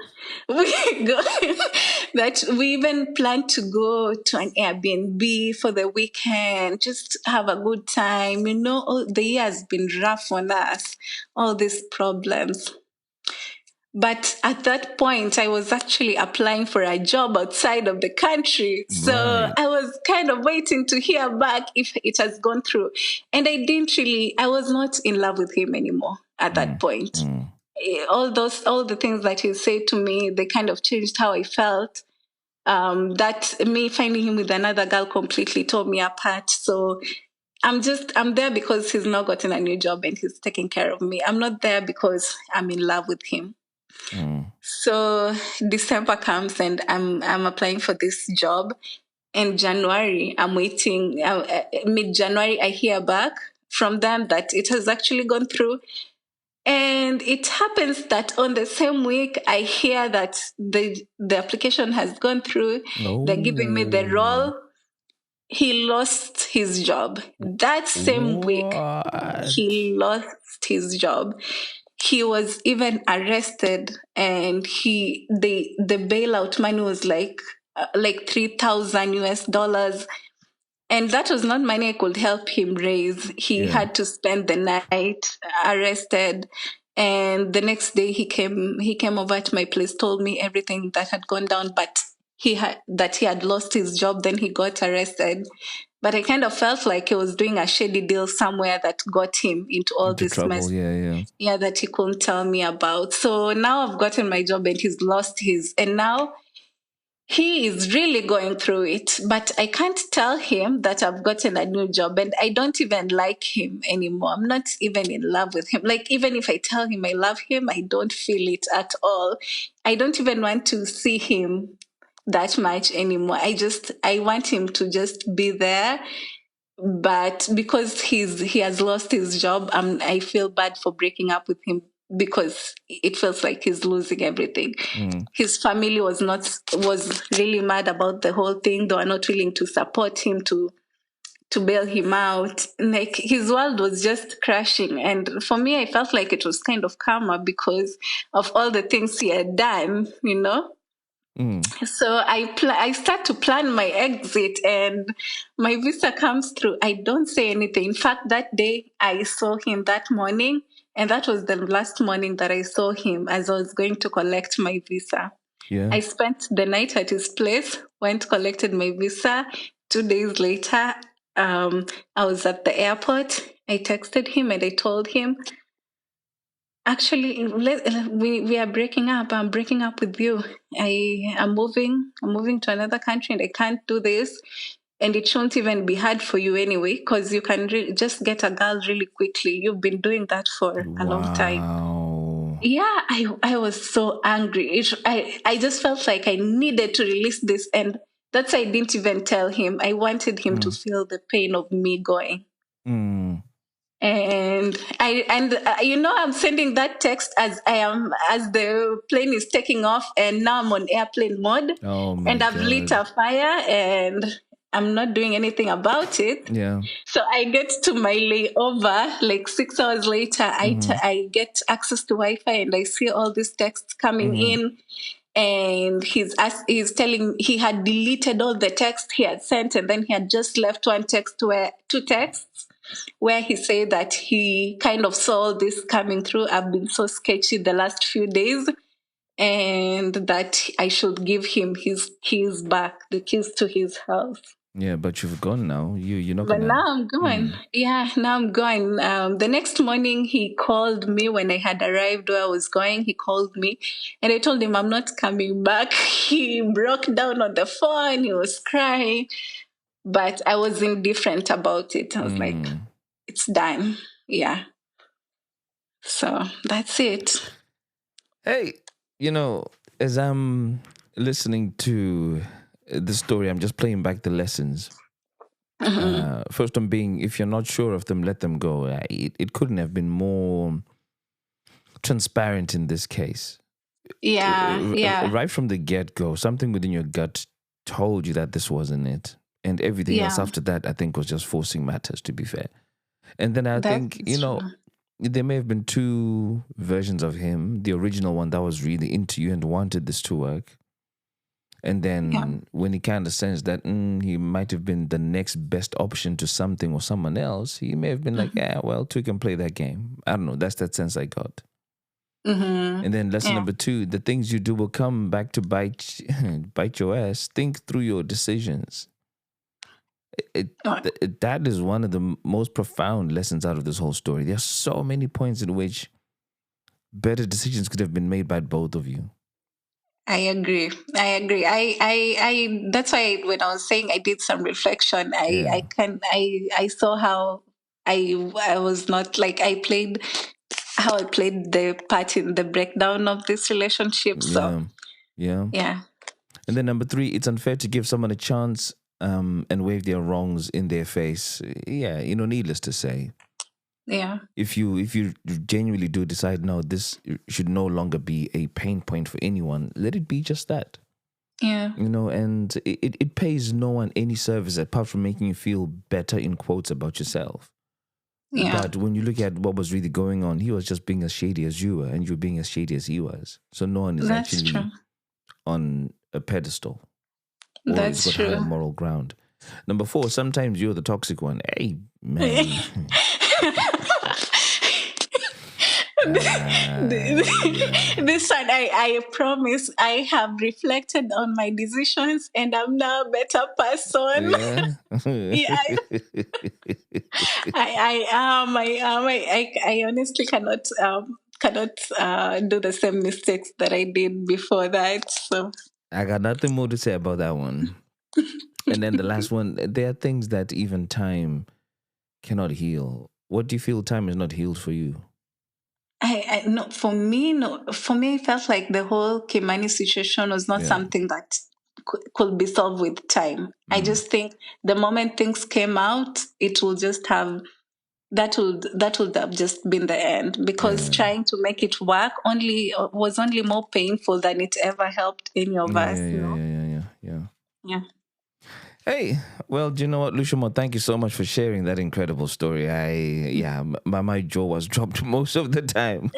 we go that we even plan to go to an Airbnb for the weekend, just have a good time. The year has been rough on us, all these problems. But at that point, I was actually applying for a job outside of the country. So Right. I was kind of waiting to hear back if it has gone through. And I was not in love with him anymore at that point. All the things that he said to me, they kind of changed how I felt. That me finding him with another girl completely tore me apart. So I'm there because he's not gotten a new job and he's taking care of me. I'm not there because I'm in love with him. So December comes and I'm applying for this job. In January, I'm waiting. Mid-January, I hear back from them that it has actually gone through. And it happens that on the same week, I hear that the application has gone through. They're giving me the role. He lost his job. That same week, What? he lost his job. He was even arrested, and the bailout money was like 3,000 US dollars. And that was not money I could help him raise. He had to spend the night arrested. And the next day he came over to my place, told me everything that had gone down, but he had lost his job, then he got arrested. But I kind of felt like he was doing a shady deal somewhere that got him into all Into this trouble, mess. yeah. Yeah, that he couldn't tell me about. So now I've gotten my job and he's lost his, and now he is really going through it, but I can't tell him that I've gotten a new job and I don't even like him anymore. I'm not even in love with him. Like, even if I tell him I love him, I don't feel it at all. I don't even want to see him that much anymore. I want him to just be there. But because he has lost his job, I feel bad for breaking up with him because it feels like he's losing everything. His family was really mad about the whole thing. They were not willing to support him to bail him out. Like, his world was just crashing. And for me, I felt like it was kind of karma because of all the things he had done. So I start to plan my exit, and my visa comes through. I don't say anything. In fact, that day I saw him that morning, and that was the last morning that I saw him as I was going to collect my visa. Yeah. I spent the night at his place, went, collected my visa. 2 days later, I was at the airport. I texted him and I told him, actually, we are breaking up. I'm breaking up with you. I'm moving. I'm moving to another country, and I can't do this. And it shouldn't even be hard for you anyway, because you can just get a girl really quickly. You've been doing that for a long time. Wow. Yeah, I was so angry. I just felt like I needed to release this, and that's why I didn't even tell him. I wanted him to feel the pain of me going. And I'm sending that text as the plane is taking off, and now I'm on airplane mode, Oh my and I've lit God. a fire, and I'm not doing anything about it. Yeah. So I get to my layover like 6 hours later. I get access to Wi-Fi, and I see all these texts coming in, and he's telling he had deleted all the texts he had sent, and then he had just left two texts where he said that he kind of saw this coming through. I've been so sketchy the last few days, and that I should give him his keys back, the keys to his house. Yeah, but you've gone now. You're not But gonna. now I'm going. Yeah, now I'm going. The next morning, he called me when I had arrived where I was going. He called me, and I told him I'm not coming back. He broke down on the phone. He was crying, but I was indifferent about it. I was like, it's done. Yeah. So that's it. Hey, as I'm listening to the story, I'm just playing back the lessons. First one being, if you're not sure of them, let them go. It couldn't have been more transparent in this case. Yeah. Yeah. Right from the get-go, something within your gut told you that this wasn't it. And everything else Yeah. after that, I think, was just forcing matters, to be fair. And then I think, That's true. there may have been two versions of him. The original one that was really into you and wanted this to work. And then Yeah. when he kind of sensed that he might have been the next best option to something or someone else, he may have been like, yeah, well, two can play that game. I don't know. That's that sense I got. And then lesson number 2, the things you do will come back to bite your ass. Think through your decisions. That is one of the most profound lessons out of this whole story. There are so many points in which better decisions could have been made by both of you. I agree. I that's why when I was saying I did some reflection, I saw how I was not like how I played the part in the breakdown of this relationship. So Yeah. yeah. And then number 3, it's unfair to give someone a chance and wave their wrongs in their face. Yeah, needless to say, Yeah. if you genuinely do decide, no, this should no longer be a pain point for anyone, let it be just that. Yeah. And it pays no one any service apart from making you feel better, in quotes, about yourself. Yeah. But when you look at what was really going on, he was just being as shady as you were, and you were being as shady as he was. So no one is That's actually true. on a pedestal or That's has got higher true. moral ground. Number 4, sometimes you're the toxic one. Hey, man. This one, I promise I have reflected on my decisions, and I'm now a better person. Yeah. Yeah, I am. I honestly cannot do the same mistakes that I did before that. So I got nothing more to say about that one. And then the last one, there are things that even time cannot heal. What do you feel time is not healed for you? I no for me no for me it felt like the whole Kimani situation was not Yeah. something that could be solved with time. I just think the moment things came out, it will just have that would have just been the end, because trying to make it work only was only more painful than it ever helped any of us. Yeah. Yeah. Hey, well, do you know what, Lushimo? Thank you so much for sharing that incredible story. My jaw was dropped most of the time.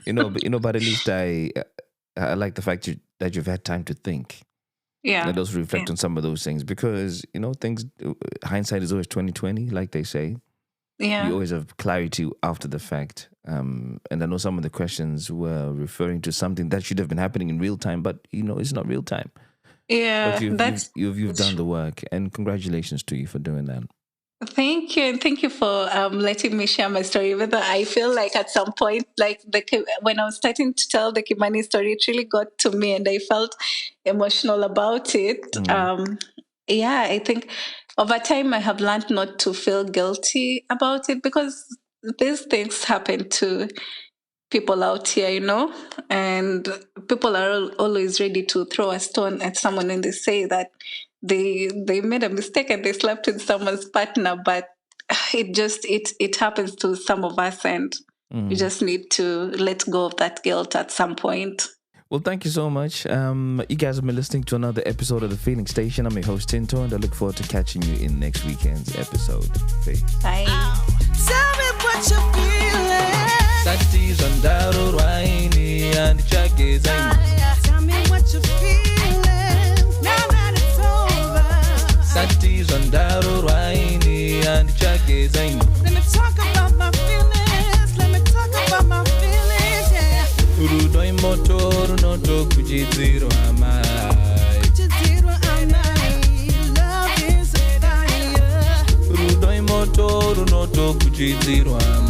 But at least I like the fact that you've had time to think. Yeah. Let us reflect on some of those things, because things. Hindsight is always 20/20, like they say. Yeah. You always have clarity after the fact. And I know some of the questions were referring to something that should have been happening in real time, but it's not real time. Yeah. But you've done the work, and congratulations to you for doing that. Thank you, and thank you for letting me share my story. Whether I feel like at some point, like when I was starting to tell the Kimani story, it really got to me, and I felt emotional about it. Yeah, I think over time I have learned not to feel guilty about it, because these things happen to people out here, and people are always ready to throw a stone at someone when they say that they made a mistake and they slept with someone's partner. But it happens to some of us, and you just need to let go of that guilt at some point. Well, thank you so much. You guys have been listening to another episode of The Feeling Station. I'm your host, Tinto, and I look forward to catching you in next weekend's episode. Peace. Bye. Tell me what you're feeling. Satis on Daro Raini and Chake Zain. Tell me what you're feeling. Now that it's over. Satis on Daro Raini and Chake Zain. Let me talk about my feelings. Let me talk about my feelings, yeah. Urudoi motor no to kujiziro amai. Kujiziro amai. Love is a fire. Urudoi motor no to kujiziro amai.